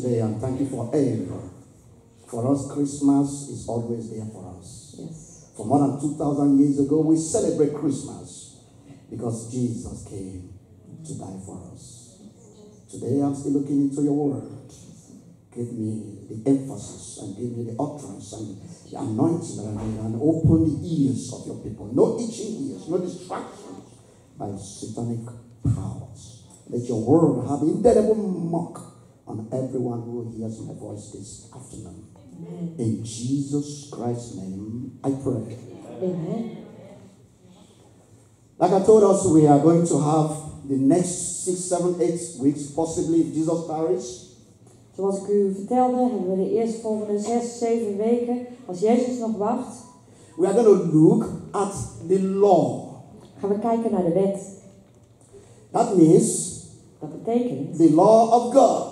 today and thank you forever. For us, Christmas is always there for us. Yes. For more than 2,000 years ago, we celebrate Christmas because Jesus came to die for us. Today, I'm still looking into your word. Give me the emphasis and give me the utterance and the anointing and open the ears of your people. No itching ears, no distractions by satanic powers. Let your word have indelible mark on everyone who hears my voice this afternoon. Amen. In Jesus Christ's name, I pray. Amen. Like I told us, we are going to have the next 6, 7, 8 weeks, possibly if Jesus tarries. Zoals ik u vertelde, hebben we de eerstvolgende 6, 7 weken, als Jezus nog wacht, We are going to look at the law. gaan we kijken naar de wet. That means Dat betekent the law of God.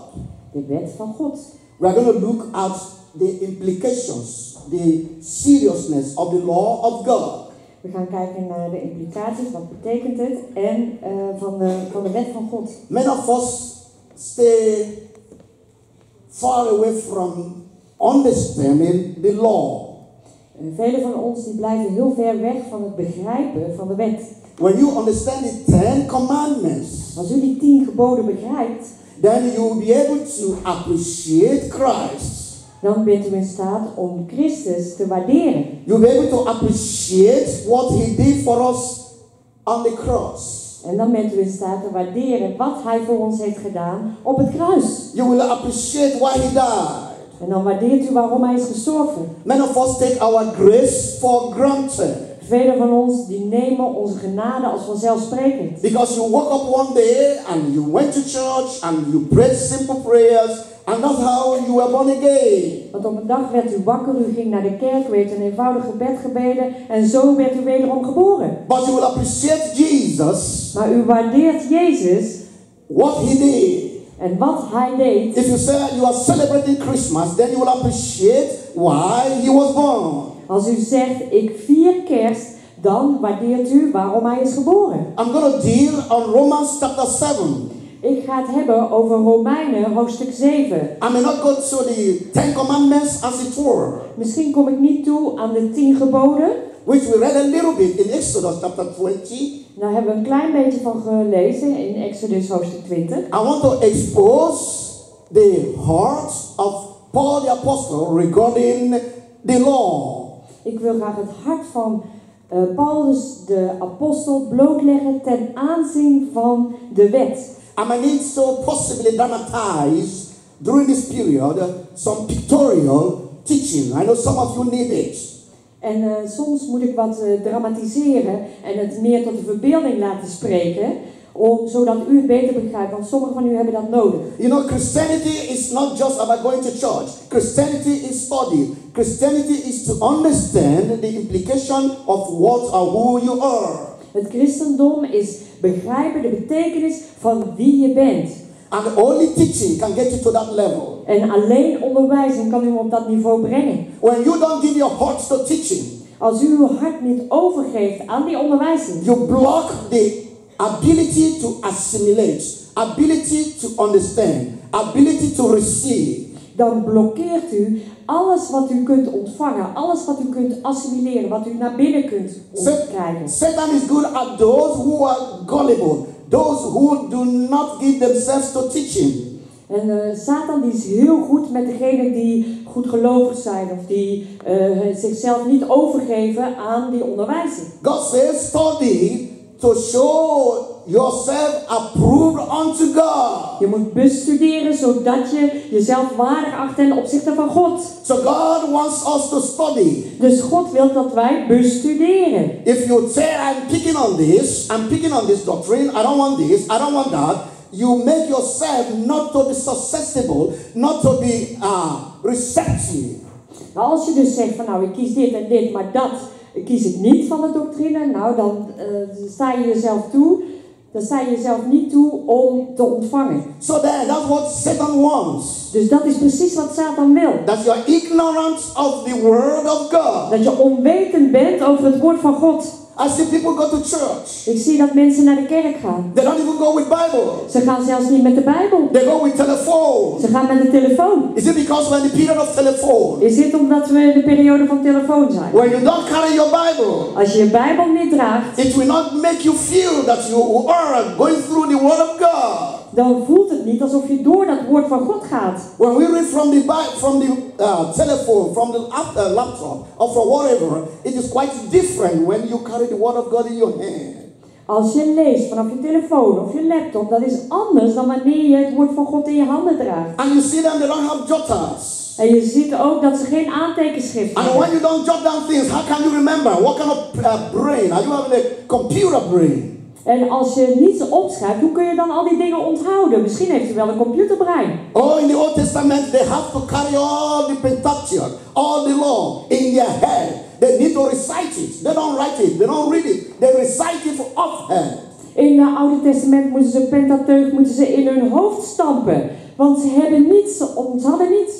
de wet van God. We are going to look at the implications, the seriousness of the law of God. We gaan kijken naar de implicaties, wat betekent het, en van de wet van God. Many of us stay far away from understanding the law. Velen van ons die blijven heel ver weg van het begrijpen van de wet. When you understand the 10 commandments, Als u die 10 geboden begrijpt, then you will be able to appreciate Christ. dan bent u in staat om Christus te waarderen. You'll be able to appreciate what he did for us on the cross. En dan bent u in staat te waarderen wat hij voor ons heeft gedaan op het kruis. You will appreciate why he died. En dan waardeert u waarom hij is gestorven. Many of us take our grace for granted. Velen van ons die nemen onze genade als vanzelfsprekend. Because you woke up one day and you went to church and you prayed simple prayers and that's how you were born again. Want op een dag werd u wakker, u ging naar de kerk, u heeft een eenvoudig gebed gebeden en zo werd u wederom geboren. But you will appreciate Jesus, Maar u waardeert Jezus what he did. en wat hij deed. If you say you are celebrating Christmas, then you will appreciate why he was born. Als u zegt, ik vier kerst, dan waardeert u waarom hij is geboren. I'm going to deal on Romans chapter 7. Ik ga het hebben over Romeinen hoofdstuk 7. I may not go to the 10 commandments as it were, Misschien kom ik niet toe aan de 10 geboden. which we read a little bit in Exodus chapter 20. Daar hebben we een klein beetje van gelezen in Exodus hoofdstuk 20. I want to expose the heart of Paul the Apostle regarding the law. Ik wil graag het hart van Paulus de apostel blootleggen ten aanzien van de wet. I may need to possibly dramatize during this period some pictorial teaching. I know some of you need it. En soms moet ik wat dramatiseren en het meer tot de verbeelding laten spreken, zodat u het beter begrijpt, want sommigen van u hebben dat nodig. You know, Christianity is not just about going to church. Christianity is study. Christianity is to understand the implication of what or who you are. Het christendom is begrijpen de betekenis van wie je bent. And only teaching can get you to that level. En alleen onderwijzing kan u op dat niveau brengen. When you don't give your heart to teaching, Als u uw hart niet overgeeft aan die onderwijzing, you block the ability to assimilate, ability to understand, ability to receive. dan blokkeert u alles wat u kunt ontvangen, alles wat u kunt assimileren, wat u naar binnen kunt krijgen. Satan is good at those who are gullible, those who do not give themselves to teaching. En Satan die is heel goed met degenen die goedgelovig zijn of die zichzelf niet overgeven aan die onderwijzing. God says, study to show yourself approved unto God. Je moet bestuderen zodat je jezelf waardig acht ten opzichte van God. So God wants us to study. Dus God wil dat wij bestuderen. If you say, I'm picking on this doctrine, I don't want this, I don't want that, you make yourself not to be susceptible, not to be receptive. Maar als je dus zegt van nou ik kies dit en dit, maar dat kies ik niet van de doctrine, nou dan sta je jezelf toe. Dan sta je jezelf niet toe om te ontvangen. So then, that's what Satan wants. Dus dat is precies wat Satan wil. That you are ignorant of the word of God. Dat je onwetend bent over het woord van God. I see people go to church. Ik zie dat mensen naar de kerk gaan. They don't even go with Bible. Ze gaan zelfs niet met de Bijbel. They go with telephone. Ze gaan met de telefoon. Is it because we're in the period of telephone? Is dit omdat we in de periode van telefoon zijn? When you don't carry your Bible, Als je je Bijbel niet draagt, it will not make you feel that you are going through the Word of God. dan voelt het niet alsof je door dat woord van God gaat. When we read from the telephone, from the laptop, or from whatever, it is quite different when you carry the Word of God in your hand. Als je leest vanaf je telefoon of je laptop, dat is anders dan wanneer je het woord van God in je handen draagt. And you see them, they don't have jotters. En je ziet ook dat ze geen aantekenschrift And hebben. when you don't jot down things, how can you remember? What kind of brain? Are you having a computer brain? En als je niets opschrijft, hoe kun je dan al die dingen onthouden? Misschien heeft u wel een computerbrein. Oh, in the Old Testament, they have to carry all the Pentateuch, all the law in their head. They need to recite it. They don't write it. They don't read it. They recite it offhand. In het Oude Testament moeten ze Pentateuch in hun hoofd stampen. Want ze hebben niets, ze hadden niets.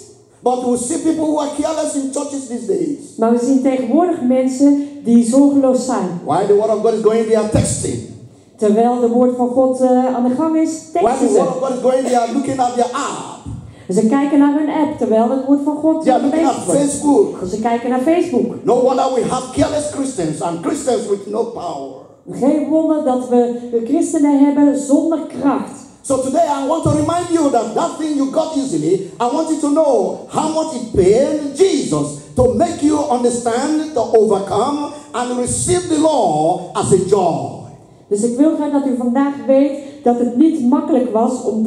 But we see people who are careless in churches these days. Maar we zien tegenwoordig mensen die zorgeloos zijn. While the word of God is going, they are texting. Terwijl de woord van God aan de gang is, While teksten the ze. word of God is going, they are looking at their app. Ze kijken naar hun app, terwijl het woord van God They are looking at bezig wordt. Facebook. Ze kijken naar Facebook. No wonder we have careless Christians and Christians with no power. Geen wonder dat we christenen hebben zonder kracht. So today I want to remind you that thing you got easily, I want you to know how much it paid Jesus to make you understand, to overcome, and receive the law as a joy. Dus ik wil graag dat u vandaag weet dat het niet makkelijk was om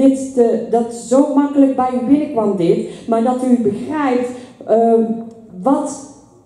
dat zo makkelijk bij u binnenkwam dit, maar dat u begrijpt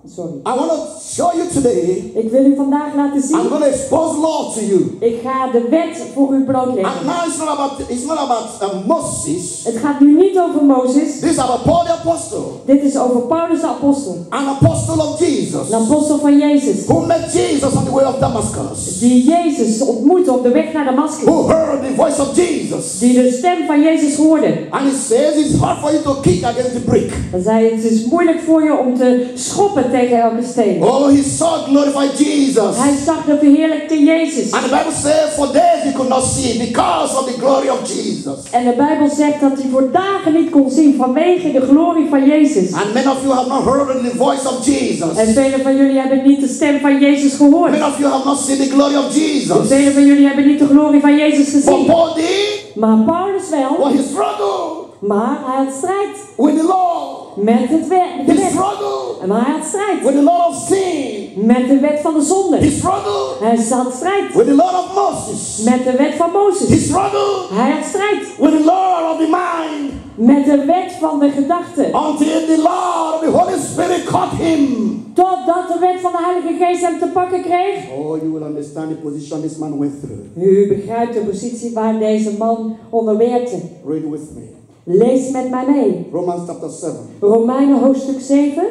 Sorry. I want to show you today. Ik wil u vandaag laten zien. I'm going to expose law to you. Ik ga de wet voor u blootleggen. And now it's not about Moses. Het gaat nu niet over Mozes. This is about Paul the apostle. Dit is over Paulus de apostel. An apostle of Jesus. Een apostel van Jezus. Who met Jesus on the way of Damascus. Die Jezus ontmoette op de weg naar Damascus. Who heard the voice of Jesus. Die de stem van Jezus hoorde. And he says it's hard for you to kick against the brick. Dan zei hij, het is moeilijk voor je om te schoppen tegen elke steen. Oh, he saw glorified Jesus. Hij zag de verheerlijkte Jezus. And the Bible says for days he could not see because of the glory of Jesus. En de Bijbel zegt dat hij voor dagen niet kon zien vanwege de glorie van Jezus. And many of you have not heard the voice of Jesus. En velen van jullie hebben niet de stem van Jezus gehoord. Many of you have not seen the glory of En Jesus. velen van jullie hebben niet de glorie van Jezus But gezien. Paul did. Maar Paulus wel. Well, he struggled Maar hij had strijd with the law. met de He wet. struggled Maar hij had strijd with the law of sin. met de wet van de zonde. He struggled Hij had strijd with the law of Moses. met de wet van He Mozes. struggled Hij had strijd with the law of the mind met de wet van de gedachten. until the law of the Holy Spirit caught him. Totdat de wet van de Heilige Geest hem te pakken kreeg. Oh, you will understand the position this man went through. U begrijpt de positie waar deze man onder werkte. Read with me. Lees met mij mee. Romans chapter 7. Romeinen hoofdstuk 7.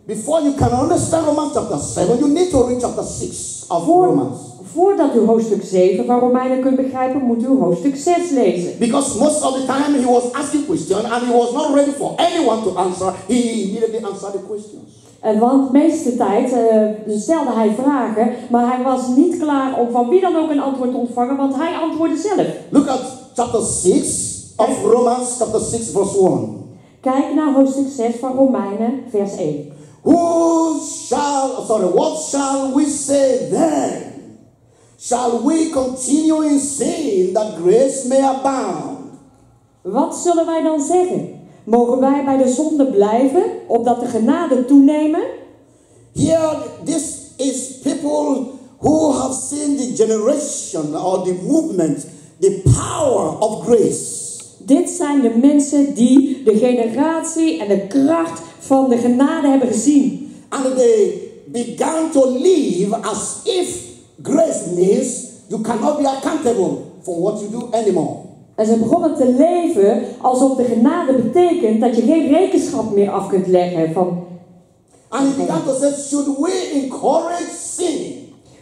Before you can understand Romans chapter 7, you need to read chapter 6 of Romans. Voordat u hoofdstuk 7 van Romeinen kunt begrijpen, moet u hoofdstuk 6 lezen. Because most of the time he was asking questions and he was not ready for anyone to answer. He immediately answered the questions. Want de meeste tijd stelde hij vragen, maar hij was niet klaar om van wie dan ook een antwoord te ontvangen, want hij antwoordde zelf. Look at chapter 6 of Romans, chapter 6 verse 1. Kijk naar hoofdstuk 6 van Romeinen, vers 1. What shall we say then? Shall we continue in sin that grace may abound? Wat zullen wij dan zeggen? Mogen wij bij de zonde blijven, opdat de genade toenemen? Here, this is people who have seen the generation or the movement, the power of grace. Dit zijn de mensen die de generatie en de kracht van de genade hebben gezien. And they began to live as if grace means you cannot be accountable for what you do anymore. En ze begonnen te leven alsof de genade betekent dat je geen rekenschap meer af kunt leggen van... And he began to say, should we encourage sin?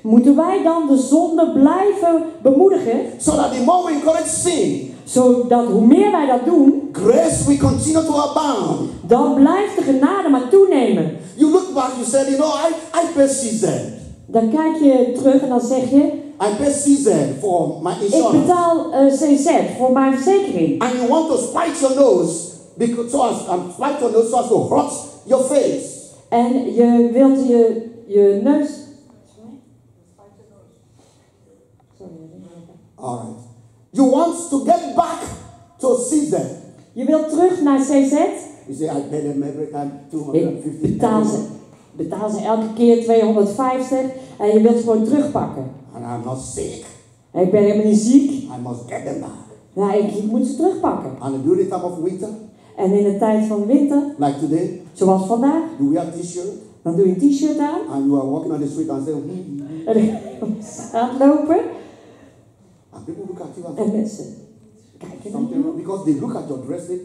Moeten wij dan de zonde blijven bemoedigen? So that the more we encourage sin, Zodat hoe meer wij dat doen, grace will continue to abound. dan blijft de genade maar toenemen. You look back, you said, I pay season. Dan kijk je terug en dan zeg je, I pay CZ for my ik insurance. betaal CZ voor mijn verzekering. And you want to spike your nose because spike your nose so as to hurt your face. En je wilt je neus... All right. You want to get back to CZ. Je wilt terug naar CZ. You say, I pay them every time Ik 250. betaal ze elke keer 250 en je wilt ze gewoon terugpakken. And I'm not sick. En ik ben helemaal niet ziek. I must get them back. Nou, ik moet ze terugpakken. And during the time of winter, En in de tijd van winter, like today, zoals vandaag, you wear a t-shirt dan doe je een t-shirt aan and you are walking on the street and say, en dan ga je op straat lopen and people look at you and en mensen kijken naar something je. wrong because they look at your dressing,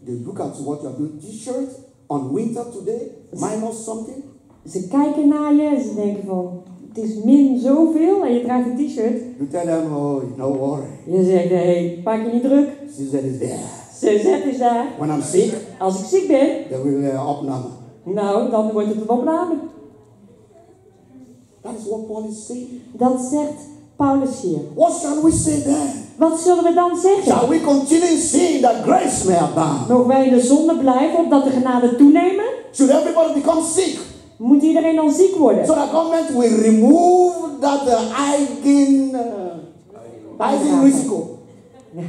they look at what you are doing. T-shirt on winter today, minus something. Ze kijken naar je en ze denken van, het is min zoveel en je draagt een t-shirt. You tell them, oh, no worry. Je zegt, nee, maak je niet druk. CZ is there. CZ is daar. When I'm sick, Als ik ziek ben, they will opname. nou, dan wordt het een opname. That is what Paul is saying. Dat zegt Paulus hier. What shall we say then? Wat zullen we dan zeggen? Shall we continue in sin that grace may abound? Mogen wij in de zonde blijven opdat de genade toenemen? Should everybody become sick? Moet iedereen dan ziek worden? So that government will remove that eigen risico. Ja,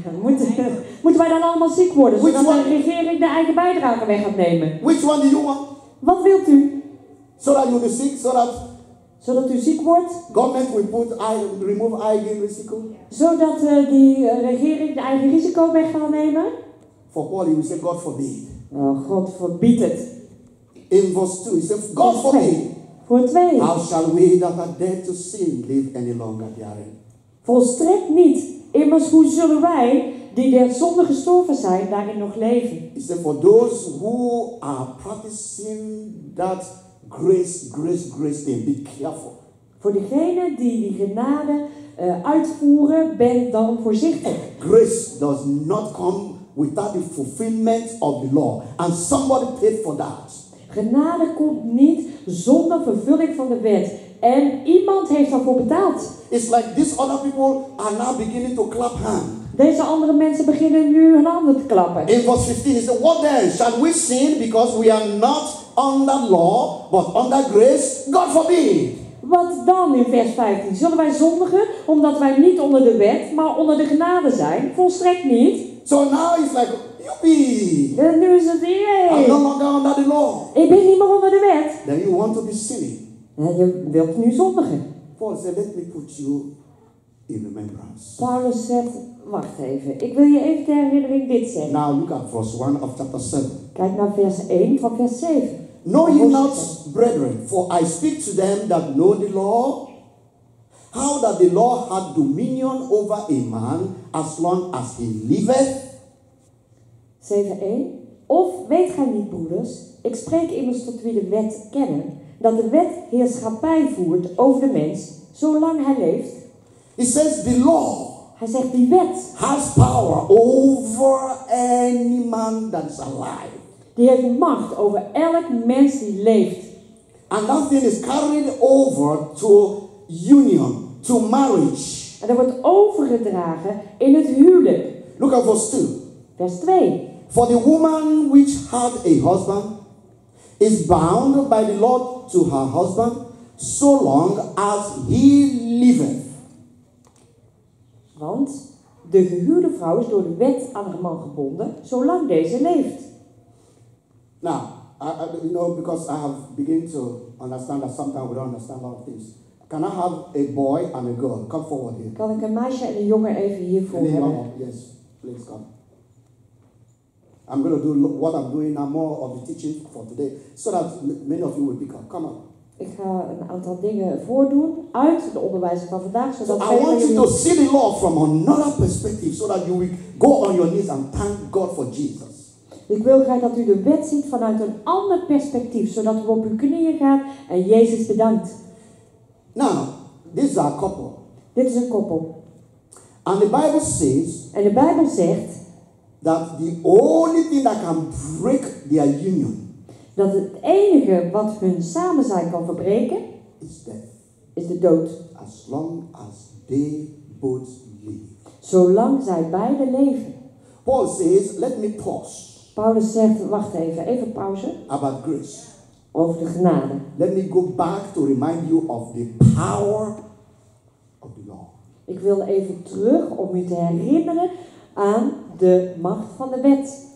moeten wij dan allemaal ziek worden, Which zodat de one? regering de eigen bijdrage weg gaat nemen? Which one do you want? Wat wilt u? So that you'll be sick, so that Zodat u ziek wordt? government will remove eigen risico? Zodat die regering de eigen risico weg gaat nemen? For Paul, he will say, God forbid. Oh, God verbiedt het. In verse 2, he says, God forbid. Voor 2. How shall we that are dead to sin live any longer therein? Volstrekt niet. Immers, hoe zullen wij, die der zonde gestorven zijn, daarin nog leven? He said, for those who are practicing that grace thing, be careful. Voor degenen die genade uitvoeren, ben dan voorzichtig. Grace does not come without the fulfillment of the law. And somebody paid for that. Genade komt niet zonder vervulling van de wet. En iemand heeft daarvoor betaald. It's like these other people are now beginning to clap hands. Deze andere mensen beginnen nu hun handen te klappen. In verse 15, he said, what then? Shall we sin because we are not under law, but under grace? God forbid. Wat dan in vers 15? Zullen wij zondigen omdat wij niet onder de wet, maar onder de genade zijn? Volstrekt niet. So now it's like, yippee. En nu is het, I'm no longer under the law. ik ben niet meer onder de wet. Then you want to be sinning. En je wilt nu zondigen. Paul said, let me put you in remembrance. Paulus zegt, wacht even, ik wil je even ter herinnering dit zeggen. Now look at verse 1 of chapter 7. Kijk naar vers 1 van vers 7. Know ye not, brethren, for I speak to them that know the law, how that the law had dominion over a man as long as he liveth. 7:1. Of weet gij niet, broeders, ik spreek immers tot wie de wet kennen, dat de wet heerschappij voert over de mens, zolang hij leeft. He says the law Hij zegt, die wet, has power over any man that is alive. die heeft macht over elk mens die leeft. And that thing is carried over to union, to marriage. En dat wordt overgedragen in het huwelijk. Look at verse 2. Vers 2. For the woman which had a husband is bound by the law to her husband so long as he liveth. Want de gehuwde vrouw is door de wet aan haar man gebonden, zolang deze leeft. Now, because I have begun to understand that sometimes we don't understand a lot of things. Can I have a boy and a girl? Come forward here. Kan ik een meisje en een jongen even hiervoor hebben? Yes, please come. I'm going to do what I'm doing now, more of the teaching for today, so that many of you will pick up. Come on. Ik ga een aantal dingen voordoen uit de onderwijzing van vandaag, So zodat I want you to see the law from another perspective, so that you will go on your knees and thank God for Jesus. Ik wil graag dat u de wet ziet vanuit een ander perspectief, zodat u op uw knieën gaat en Jezus bedankt. Now, this is our couple. Dit is een koppel. And the Bible says En de Bijbel zegt that the only thing that can break their union dat het enige wat hun samen zijn kan verbreken, is death. is de dood. as long as they both live. Zolang zij beide leven. Paul says, let me pause Paulus zegt, wacht even pauze, about grace. over de genade. Let me go back to remind you of the power of the law. Ik wil even terug om u te herinneren aan de macht van de wet.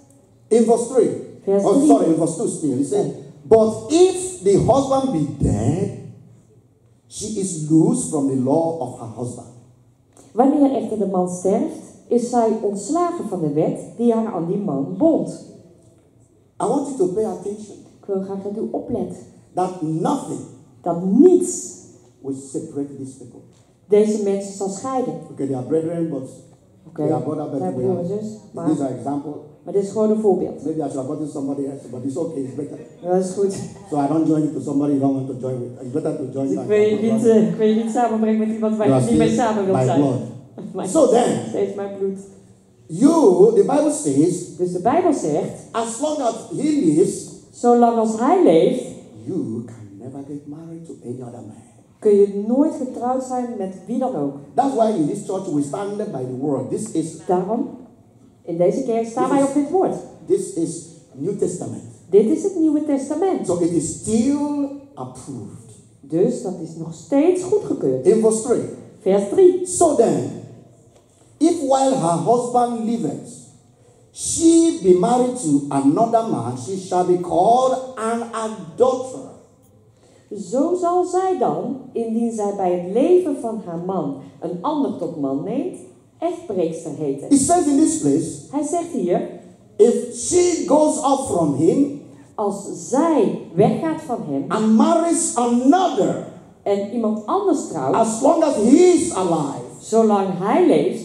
In verse 3, Vers oh 3. sorry, in verse 2 still, he said, but if the husband be dead, she is loose from the law of her husband. Wanneer echter de man sterft, is zij ontslagen van de wet die haar aan die man bond. I want you to pay attention Ik wil graag dat u oplet. that nothing Dat niets will separate these people. deze mensen zal scheiden. Okay, they are brethren, but Oké, they are brother, but zijn we broer en have, zus. these are example. Maar dit is gewoon een voorbeeld. Maybe I should have gotten somebody else, but it's okay, it's better. Dat is goed. So I don't join it to somebody you don't want to join with. It's better to join Dus that. ik wil je niet samenbrengen met iemand waar You je are niet mee still samen wilt by zijn. blood. Maar So then, steeds mijn bloed. you, the Bible says, Dus de Bijbel zegt, as long as he lives, zolang als hij leeft, you can never get married to any other man. kun je nooit getrouwd zijn met wie dan ook. That's why in this church we stand by the word. Daarom, in deze kerk staan wij op dit woord. This is New Testament. Dit is het Nieuwe Testament. So it is still approved. Dus dat is nog steeds goedgekeurd. In verse 3. Vers 3. So then, if while her husband liveth, she be married to another man, she shall be called an adulterer. Zo zal zij dan, indien zij bij het leven van haar man een ander tot man neemt, echtbreekster heten. It says in this place, Hij zegt hier, if she goes up from him als zij weggaat van hem and marries another, en iemand anders trouwt, as long as he is alive, zolang hij leeft,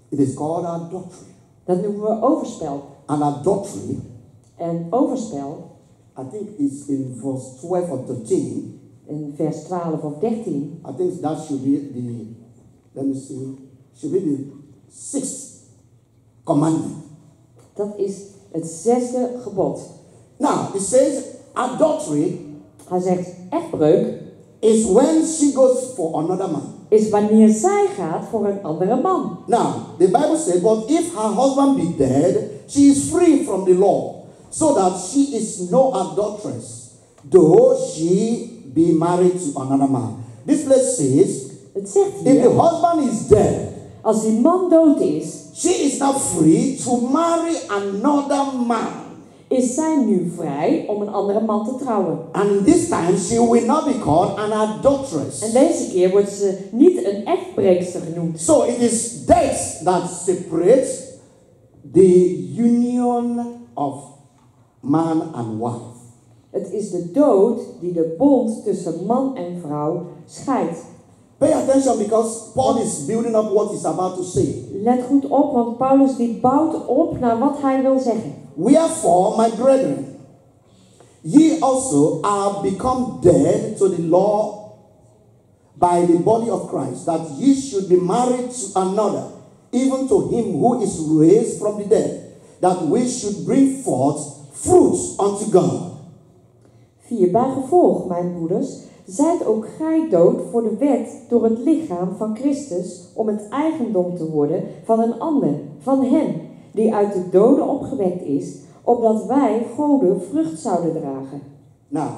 it is called adultery. dat noemen we overspel. And adultery, En overspel, I think it's in verse 12 or 13. in vers 12 of 13, I think that should be the, let me see, should be the 6th commandment. dat is het 6e gebod. Now, it says adultery Hij zegt, echtbreuk is when she goes for another man. is wanneer zij gaat voor een andere man. Now, the Bible says, but if her husband be dead, she is free from the law, so that she is no adulteress, though she be married to another man. This place says, Het zegt if the hier, husband is dead, als die man dood is, she is now free to marry another man. is zij nu vrij om een andere man te trouwen. And this time she will not be called an adulteress. En deze keer wordt ze niet een echtbreekster genoemd. So it is death that separates the union of man and wife. Het is de dood die de bond tussen man en vrouw scheidt. Pay attention because Paul is building up what he's about to say. Let goed op, want Paulus die bouwt op naar wat hij wil zeggen. Wherefore, my brethren, ye also are become dead to the law by the body of Christ, that ye should be married to another, even to him who is raised from the dead, that we should bring forth fruits unto God. 4. Bij gevolg, mijn broeders, zijt ook gij dood voor de wet door het lichaam van Christus, om het eigendom te worden van een ander, van hem, die uit de doden opgewekt is, opdat wij Gode vrucht zouden dragen. Now,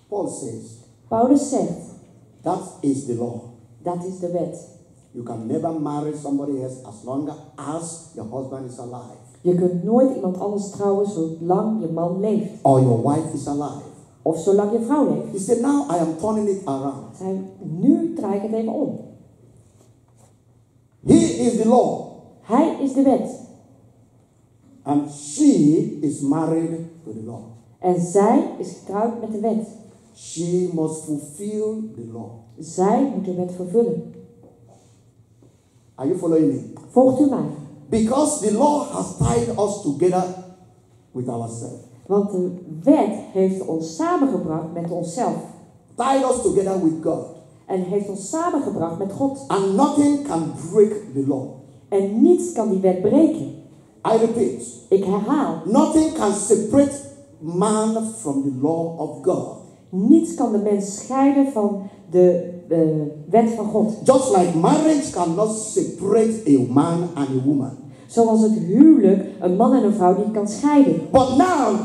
Paul says, Paulus zegt, that is the law. dat is de wet. You can never marry somebody else as long as your husband is alive, Je kunt nooit iemand anders trouwen zolang je man leeft. or your wife is alive. Of zolang je vrouw leeft. He said, now I am turning it around. Nu draai ik het even om. He is the law, Hij is de wet. and she is married to the law. En zij is getrouwd met de wet. She must fulfill the law. Zij moet de wet vervullen. Are you following me? Volgt u mij? Because the law has tied us together with ourselves. Want de wet heeft ons samengebracht met onszelf. Tied us together with God. En heeft ons samengebracht met God. And nothing can break the law. En niets kan die wet breken. I repeat. Ik herhaal. Nothing can separate man from the law of God. Niets kan de mens scheiden van de wet van God. Just like marriage cannot separate a man and a woman. Zoals het huwelijk een man en een vrouw niet kan scheiden. But now,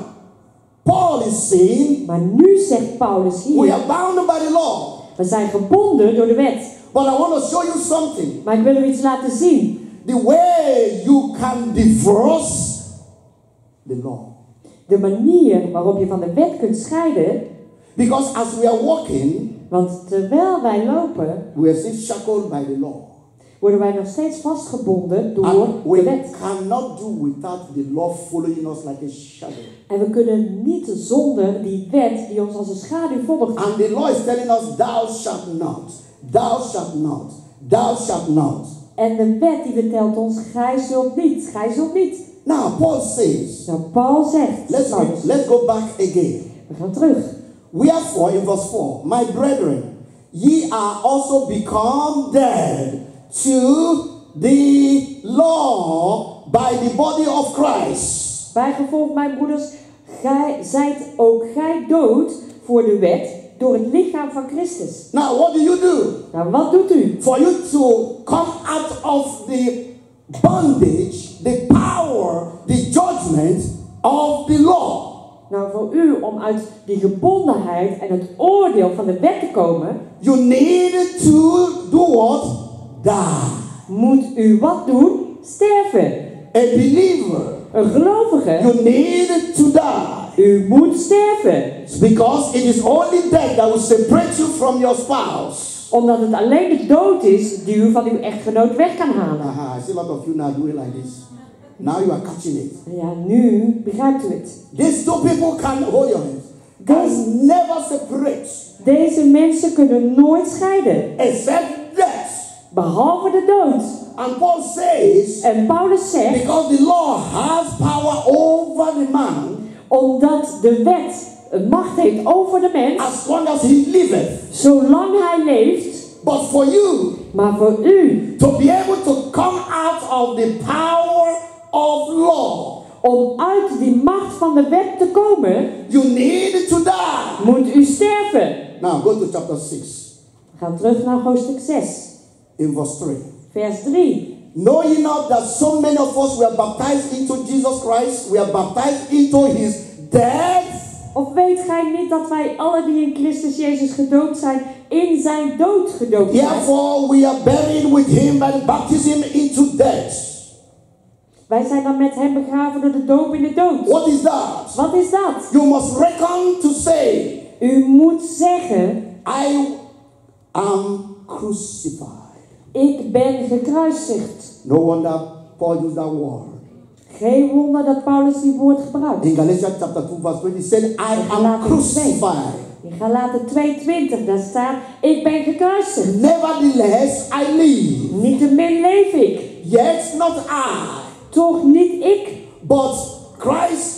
Paul is saying, Maar nu zegt Paulus we hier, are bound by the law. we zijn gebonden door de wet. But I want to show you something. Maar ik wil u iets laten zien. The way you can divorce the law. De manier waarop je van de wet kunt scheiden. Because as we are walking, Want terwijl wij lopen, we are still shackled by the law. worden wij nog steeds vastgebonden door And de we wet. cannot do without the law following us like a shadow. En we kunnen niet zonder die wet die ons als een schaduw volgt. And the law is telling us, thou shalt not, thou shalt not, thou shalt not. En de wet die vertelt ons, gij zult niet, gij zult niet. Now, Paul says, Nou, Paul zegt, let's go back again. we gaan terug. Wherefore, in verse 4, my brethren, ye are also become dead to the law by the body of Christ. Bijgevolg, mijn broeders, zijt ook gij dood voor de wet door het lichaam van Christus. Now, what do? Nou, wat doet u? For you to come out of the bondage, the power, the judgment of the law. Nou, voor u om uit die gebondenheid en het oordeel van de wet te komen, You need to do what? Die. moet u wat doen? Sterven. A believer, Een gelovige, you need to die. u moet sterven. Because it is only death that will separate you from your spouse. Omdat het alleen de dood is die u van uw echtgenoot weg kan halen. I see a lot of you now doing like this. Now you are catching it. Ja, nu begrijpt u het. These two people can hold your hands. Can never separate. Deze mensen kunnen nooit scheiden. Except death. Behalve de dood. And Paul says, En Paulus zegt, because the law has power over the man, omdat de wet een macht heeft over de mens, as long as he liveth. zolang hij leeft. But for you, Maar voor u, to be able to come out of the power of law, om uit die macht van de wet te komen, you need to die. moet u sterven. Now go to chapter 6, We gaan terug naar hoofdstuk 6, in verse 3. vers 3. Know ye not that so many of us were baptized into Jesus Christ? We are baptized into his death. Of weet gij niet dat wij alle die in Christus Jezus gedoopt zijn, in zijn dood gedoopt zijn? Therefore we are buried with him by baptism into death. Wij zijn dan met hem begraven door de doop in de dood. What is that? Wat is dat? You must reckon to say, U moet zeggen, I am crucified. ik ben gekruisigd. No wonder Paul used that word. Geen wonder dat Paulus die woord gebruikt. In Galatians chapter 2 verse 20 he said, I am crucified. In Galaten 2:20 daar staat, ik ben gekruisigd. Nevertheless I live. Niettemin leef ik. Yet not I, Toch niet ik, but Christ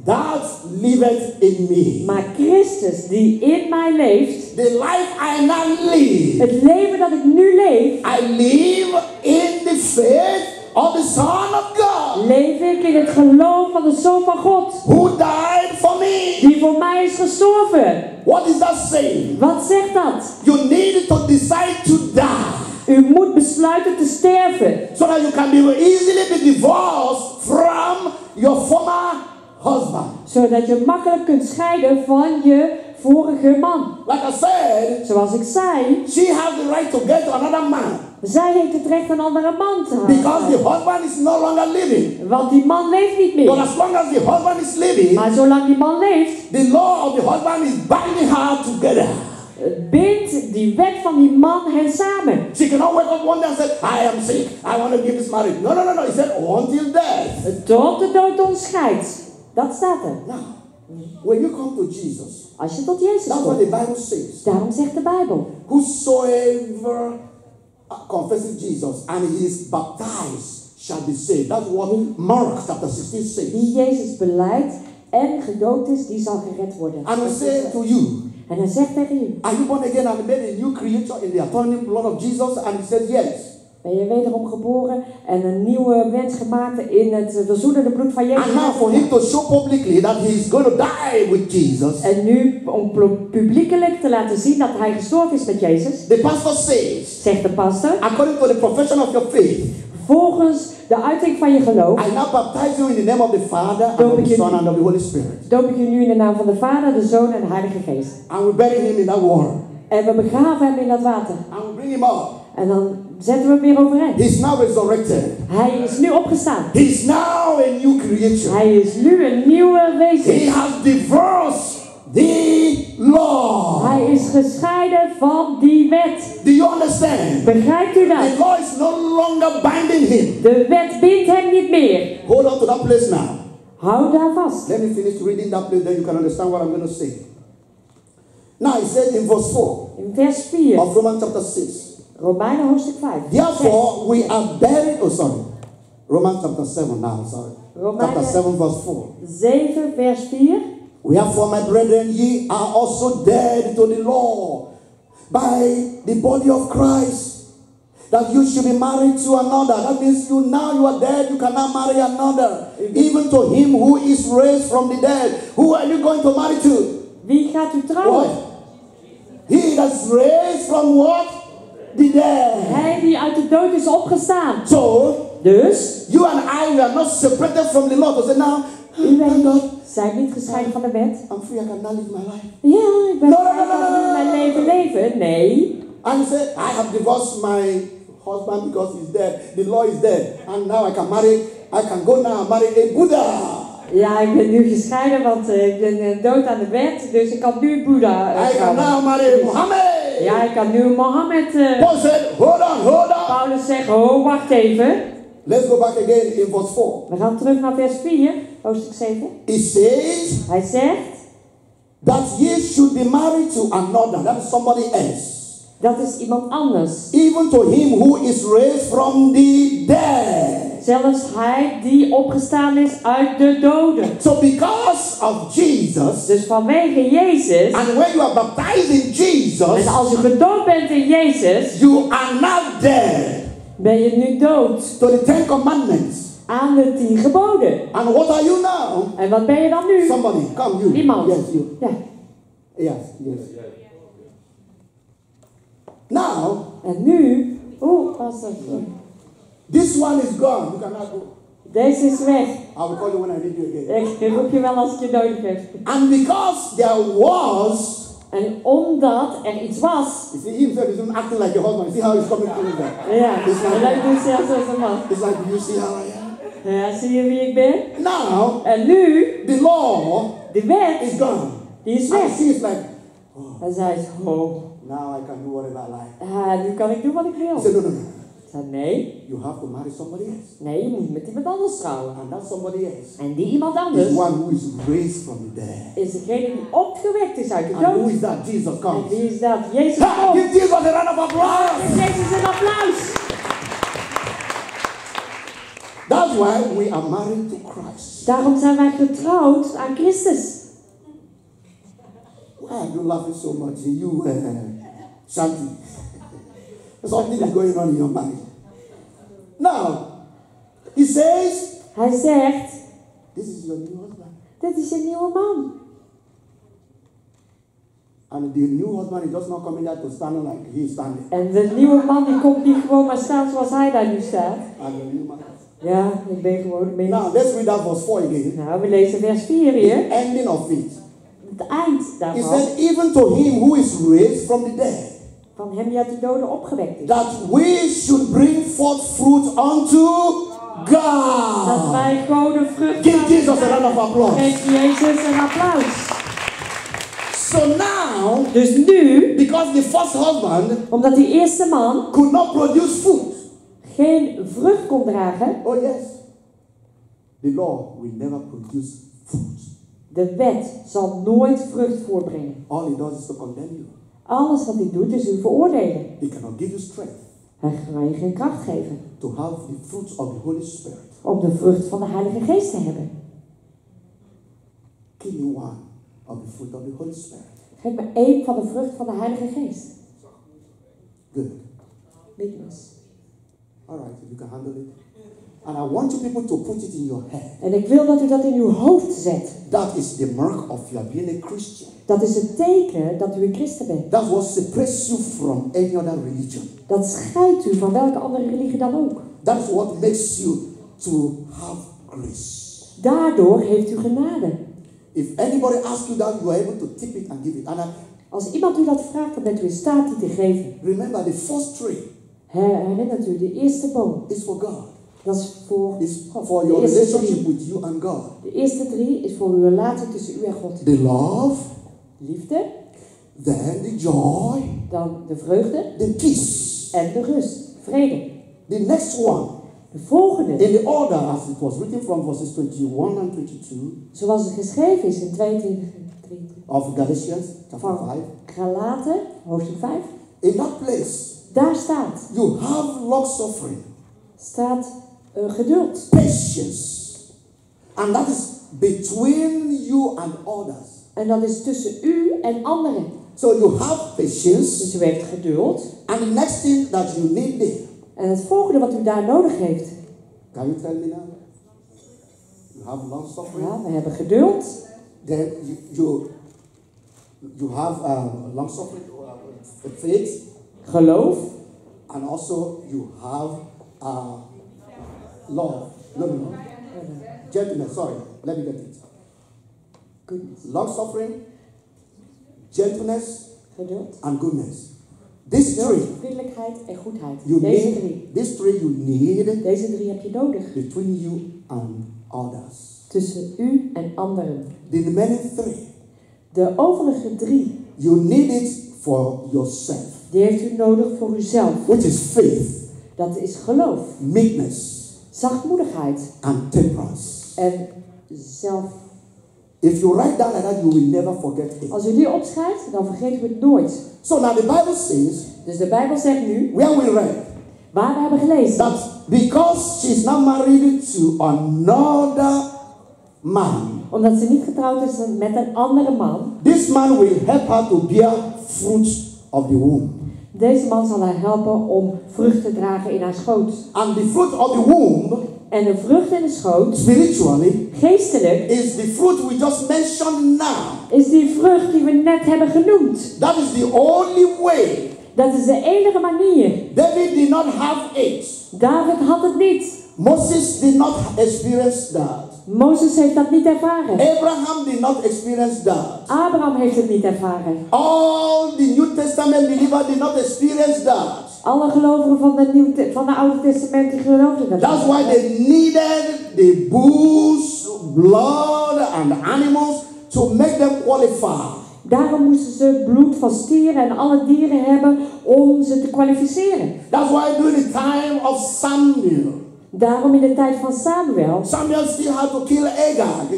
that liveth in me. maar Christus die in mij leeft. The life I now live, Het leven dat ik nu leef, I live in the faith of the Son of God, leef ik in het geloof van de Zoon van God. who died for me. Die voor mij is gestorven. What is that saying? Wat zegt dat? You need to decide to die, U moet besluiten te sterven. so that you can be easily be divorced from your former husband. Zodat je makkelijk kunt scheiden van je vorige man. Like I said, Zoals ik zei, she has the right to get another man, zij heeft het recht een andere man te because the halen. husband is no longer living. Want die man leeft niet But meer. as long as the husband is living, Maar zolang die man leeft, the law of the husband is binding her together. bindt die wet van die man hen samen. She cannot wake up one day and say, I am sick, I want to give this marriage. No. He said, until death. Tot de dood ons scheidt. Dat staat er. Now, when you come to Jesus, Als je tot Jezus that's what the komt. Bible says. Daarom zegt de Bijbel. Whosoever confesses Jesus and he is baptized shall be saved. That's what Mark chapter 16 says. Wie Jezus beleidt en gedoopt is, die zal gered worden. And I say to you, En hij zegt tegen u, are you born again and made a new creature in the atoning blood of Jesus? And he said, yes. Ben je wederom geboren en een nieuwe mens gemaakt in het verzoenende bloed van Jezus. And now for him to show publicly that he is going to die with Jesus. En nu om publiekelijk te laten zien dat hij gestorven is met Jezus. The pastor says, Zegt de pastor. according to the profession of your faith, Volgens de uiting van je geloof. I now baptize you in the name of the Father and of the Son and of the Holy Spirit. Doop ik je nu in de naam van de Vader, de Zoon en de Heilige Geest. And we bury him in that water. En we begraven hem in dat water. And we bring him up. En dan zetten we hem weer overeind. He's now resurrected. Hij is nu opgestaan. He's now a new creature. Hij is nu een nieuwe wezen. He has divorced the law. Hij is gescheiden van die wet. Do you understand? Begrijpt u The dat? law is no longer binding him. De wet bindt hem niet meer. Hold on to that place now. Hou daar vast. Let me finish reading that place, then you can understand what I'm going to say. Now it says in verse 4 In vers 4, of Romans chapter 6. Romeinen hoofdstuk 5. Therefore, we are buried. Oh, sorry. Romans chapter 7 now, sorry. Romeinen Chapter 7, verse 4. 7, vers 4. Wherefore, my brethren, ye are also dead to the law by the body of Christ, that you should be married to another. That means you are dead, you cannot marry another. Even to him who is raised from the dead. Who are you going to marry to? Wie gaat u trouwen? What? He that's raised from what? The dead. Hij die uit de dood is opgestaan. So, Dus, you and I, we are not separated from the Lord. To say now, u thank God, zijn niet gescheiden van de wet. I'm free, I can now live my life. Ja, ik ben No, mijn leven leven. Nee. And he said, I have divorced my husband because he's dead. The law is dead. And now I can go now and marry a Buddha. Ja, ik ben nu gescheiden, want ik ben dood aan de wet. Dus ik kan nu Boeddha I can trouwen. now marry Muhammad. Ja, ik kan nu Mohammed. Paul said, hold on. Paulus zegt, oh, wacht even. Let's go back again in verse 4. We gaan terug naar vers 4, hoofdstuk 7. He says Hij zegt that ye should be married to another. That is somebody else. dat is iemand anders. Even to him who is raised from the dead. Zelfs hij die opgestaan is uit de doden. So because of Jesus, Dus vanwege Jezus. and when you are baptized in Jesus, En als u gedoopt bent in Jezus, you are now dead ben je nu dood to the 10 commandments. aan de 10 geboden. And what are you now? En wat ben je dan nu? Somebody, come you. Iemand. Yes, you. Ja. Yes. Now, En nu, was dat? this one is gone. You cannot go. Deze is weg. I will call you when I need you again. Ik roep je wel als ik je nodig heb. And because there was, En omdat er iets was. you see, he himself is not acting like a husband. You see how he's coming through that? Ja, en dat doet zelfs als een man. It's like, you see how I am? Ja, zie je wie ik ben? Now, En nu, the law de wet, is gone. die is And weg. she is like, En zij is, now I can do whatever I like. nu kan ik doen wat ik He wil. said, no. Ik zei, nee, You have to marry somebody else. nee, je moet met iemand anders trouwen. And that somebody else En die iemand is anders one who is raised from the dead. is degene die opgewekt is uit de And who dood. is that? Jesus En comes. wie is dat? Jezus Ha, komt. give Jesus a round of applause. Geef Jezus een applaus. That's why we are married to Christ. Daarom zijn wij getrouwd aan Christus. Why are you laughing so much? You, Shanti. Something is going on in your mind. Now, he says, Hij zegt, this is your new husband. dit is je nieuwe man. And the new husband is just not coming there to stand like he is standing. En de nieuwe man die komt niet gewoon maar staan zoals hij daar nu staat. And the new man. Ja, ik ben gewoon mee. Now, let's read that verse 4 again. Nou, we lezen vers 4 The hier. ending of it. Het eind He daarvan. said, even to him who is raised from the dead, Van hem die uit de doden opgewekt is. that we should bring forth fruit unto Dat God. wij goden vrucht Give gaan Jesus a round of applause. Geef Jezus een applaus. So now, Dus nu, because the first husband omdat die eerste man could not produce food. geen vrucht kon dragen. Oh yes. The law will never produce fruit. De wet zal nooit vrucht voortbrengen. All it does is to condemn you. Alles wat hij doet is u veroordelen. It cannot give you strength Hij kan je geen kracht geven. to have the fruits of the Holy Spirit. Om de vrucht van de Heilige Geest te hebben. Give me one of the fruit of the Holy Spirit. Geef me één van de vrucht van de Heilige Geest. Good. Meekness. All right, you can handle it. And I want you people to put it in your head. En ik wil dat u dat in uw hoofd zet. That is the mark of you being a Christian. Dat is het teken dat u een christen bent. That's what separates you from any other religion. Dat scheidt u van welke andere religie dan ook. That is what makes you to have grace. Daardoor heeft u genade. If anybody asks you that, you are able to tip it and give it. And Als iemand u dat vraagt, dan bent u in staat die te geven. remember, the first tree Herinnert u, de eerste boom. is for God. Dat is voor It's God. for De your eerste relationship drie. with you and God. De eerste 3 is voor uw relatie tussen u en God. The love, Liefde, then the joy, dan de vreugde the peace. en de rust. Vrede. The next one, De volgende, in the order as it was written from verses 21 and 22 zoals het geschreven is in 22 of Galatians chapter van 5, Galaten, hoofdstuk 5. in that place, Daar staat you have long suffering, geduld. patience, and that is between you and others. En dat is tussen u en anderen. So you have patience, Dus u heeft geduld. and the next thing that you need there, En het volgende wat u daar nodig heeft. can you tell me now? You have long suffering, Ja, we hebben geduld. then you have long suffering, faith, Geloof. and also you have love. No. Gentleness, sorry, let me get it. Goodness. Long suffering, gentleness, Geduld. and goodness. These Geduld, three, vriendelijkheid en goedheid. you Deze need, 3. these three you need Deze 3 heb je nodig. between you and others. Tussen u en anderen. The remaining three, De overige 3, you need it for yourself, die heeft u nodig voor uzelf. which is faith, Dat is geloof, meekness, zachtmoedigheid and temperance. en zelf. If you write down like that, you will never forget it. Als u die opschrijft, dan vergeten we het nooit. So now the Bible says, Dus de Bijbel zegt nu, where we read, waar we hebben gelezen, that because she's not married to another man, omdat ze niet getrouwd is met een andere man, this man will help her to bear fruit of the womb. deze man zal haar helpen om vrucht te dragen in haar schoot. And the fruit of the womb, En de vrucht in de schoot, spiritually, geestelijk, is the fruit we just mentioned now. is die vrucht die we net hebben genoemd. That is the only way. Dat is de enige manier. David did not have it. David had het niet. Moses did not experience that. Mozes heeft dat niet ervaren. Abraham did not experience that. Abraham heeft het niet ervaren. All the New Testament believers did not experience that. Alle gelovigen van de Oude Testament die geloofden dat. That's why they needed the bulls, blood, and animals to make them qualify. Daarom moesten ze bloed van stieren en alle dieren hebben om ze te kwalificeren. That's why during the time of Samuel, Daarom in de tijd van Samuel, Samuel still had to kill Agag.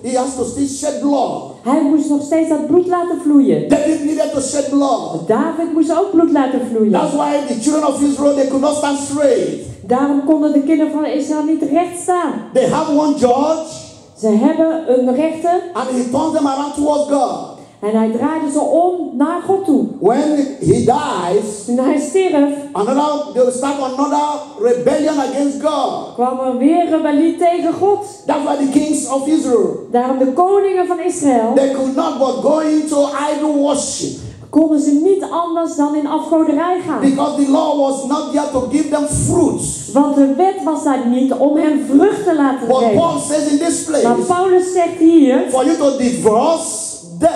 He has to still shed blood. hij moest nog steeds dat bloed laten vloeien. David needed to shed blood. David moest ook bloed laten vloeien. That's why the children of Israel, they could not stand straight. Daarom konden de kinderen van Israël niet recht staan. They have one judge, Ze hebben een rechter and he turns them around towards God. en hij draaide ze om naar God toe. When he dies, Toen hij stierf, they will start another rebellion against God. kwam er weer rebellie tegen God. That's why the kings of Israel, Daarom de koningen van Israël they could not but go into idol worship, konden ze niet anders dan in afgoderij gaan. because the law was not there to give them fruits. Want de wet was daar niet om hen vrucht te laten But geven. Paul says in this Maar place, Paulus zegt hier, for you to divorce the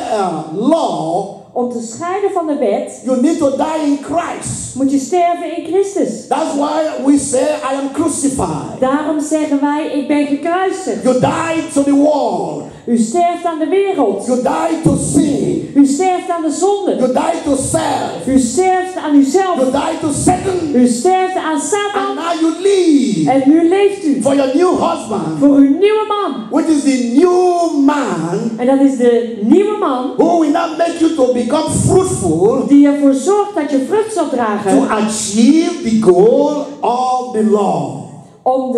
law, om te scheiden van de wet, you need to die in Christ. moet je sterven in Christus. That's why we say, I am crucified. Daarom zeggen wij, ik ben gekruisigd. You die to the world. U sterft aan de wereld. You die to sin. U sterft aan de zonde. You die to self. U sterft aan uzelf. You die to Satan. U sterft aan And Satan. now you live En nu leeft u for your new husband, voor uw nieuwe man. which is the new man En dat is de nieuwe man who will not make you to become fruitful die ervoor zorgt dat je vrucht zal to dragen. achieve the goal of the law. Om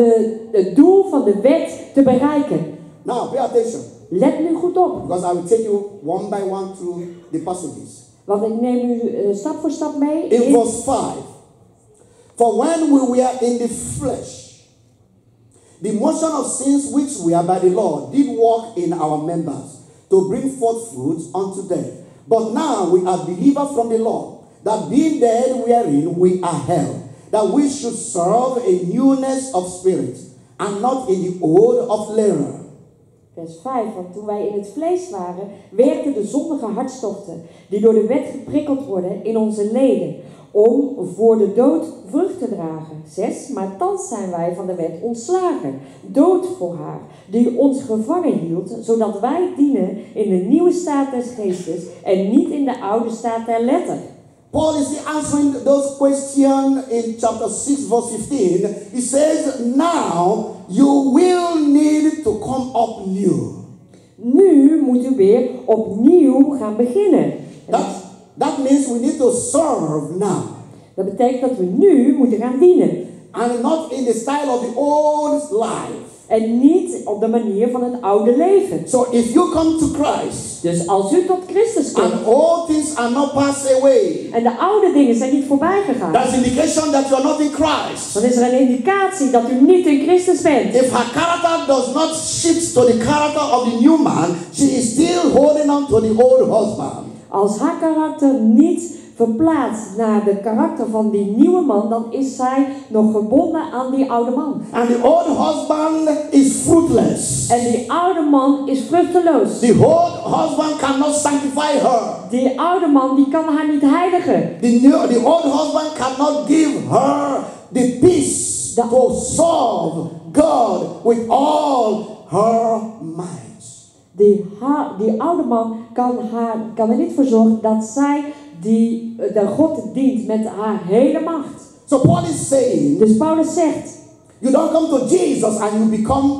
het doel van de wet te bereiken. Now pay attention, Let nu goed op. because I will take you one by one through the passages. Want ik neem u stap voor stap mee In in verse 5, For when we were in the flesh, the motion of sins which were by the law did work in our members to bring forth fruit unto death. But now we are delivered from the law, that being dead wherein we are held, that we should serve a newness of spirit, and not in the old of letter. Vers 5, want toen wij in het vlees waren, werkten de zondige hartstochten, die door de wet geprikkeld worden, in onze leden, om voor de dood vrucht te dragen. 6, maar thans zijn wij van de wet ontslagen, dood voor haar, die ons gevangen hield, zodat wij dienen in de nieuwe staat des geestes en niet in de oude staat der letter. Paul is answering those questions in chapter 6 verse 15. He says, now you will need to come up new. Nu moet u weer opnieuw gaan beginnen. That means we need to serve now. Dat betekent dat we nu moeten gaan dienen. And not in the style of the old life. En niet op de manier van het oude leven. So if you come to Christ, dus als u tot Christus komt, and all things are not passed away, en de oude dingen zijn niet voorbij gegaan, that's indication that you are not in Christ. Dan is er een indicatie dat u niet in Christus bent. If her character does not shift to the character of the new man, she is still holding on to the old husband. Als haar karakter niet verplaatst naar de karakter van die nieuwe man, dan is zij nog gebonden aan die oude man. And the old husband is fruitless. En die oude man is vruchteloos. The old husband cannot sanctify her. Die oude man die kan haar niet heiligen. The old husband cannot give her the peace to serve God with all her might. Die oude man kan er niet voor zorgen dat zij de God dient met haar hele macht. So Paul is saying, dus Paulus zegt, you don't come to Jesus and you become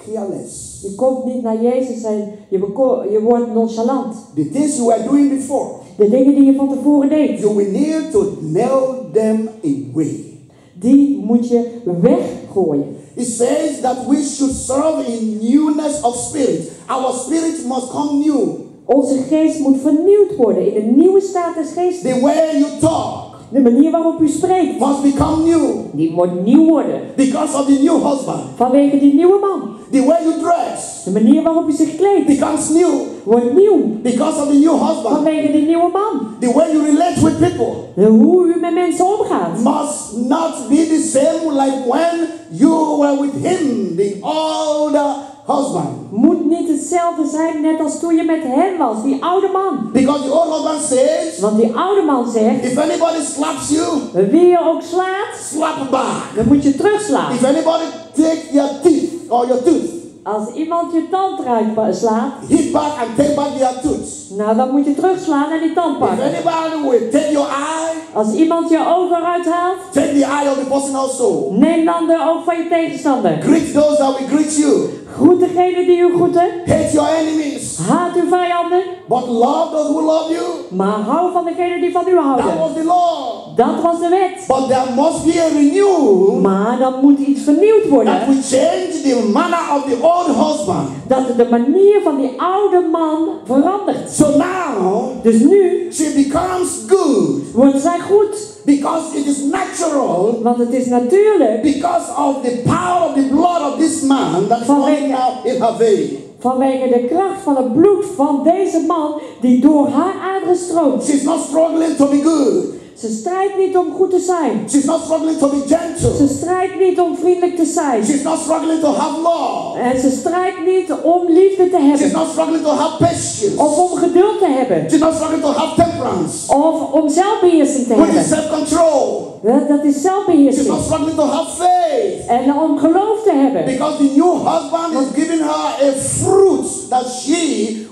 careless. Je komt niet naar Jezus en je wordt nonchalant. The things you were doing before, de dingen die je van tevoren deed, you will need to nail them away. Die moet je weggooien. It says that we should serve in newness of spirit. Our spirit must come new. Onze geest moet vernieuwd worden in een nieuwe staat des geestes. The way you talk, de manier waarop u spreekt, must become new. Die moet nieuw worden. Because of the new husband. Vanwege die nieuwe man. The way you dress, de manier waarop u zich kleedt, becomes new. Wordt nieuw. Because of the new husband. Vanwege die nieuwe man. The way you relate with people, hoe u met mensen omgaat, must not be the same like when you were with him, the older husband. Moet niet hetzelfde zijn net als toen je met hem was, die oude man. Because the old husband says, want die oude man zegt, if anybody slaps you, wie je ook slaat, slap back. Dan moet je terugslaan. If anybody take your teeth or your tooth, als iemand je tand eruit slaat, hit back and take back your tooth. Nou, dan moet je terugslaan en die tand pakken. If anybody will take your eye, als iemand je oog eruit haalt, take the eye of the person also. Neem dan de oog van je tegenstander. Greet those that will greet you. Groet degene die u groeten. Hate your enemies. Haat uw vijanden. But love those who love you. Maar hou van degene die van u houden. That was the law. Dat was de wet. But there must be a renewal. Maar dan moet iets vernieuwd worden. That will change the manner of the old husband. Dat de manier van die oude man verandert. So now, dus nu, she becomes good. Wordt zij goed. Because it is natural. Want het is natuurlijk. Because of the power of the blood of this man that is running now in her vein. Vanwege de kracht van het bloed van deze man die door haar aderen stroomt. She's not struggling to be good. Ze strijdt niet om goed te zijn. She's not struggling to be gentle. Ze strijdt niet om vriendelijk te zijn. She's not struggling to have love. En ze strijdt niet om liefde te hebben. She's not struggling to have patience. Of om geduld te hebben. She's not struggling to have temperance. Of om zelfbeheersing te hebben. With self-control. Dat is zelfbeheersing. She's not struggling to have faith. En om geloof te hebben. Because the new husband is giving her a fruit that she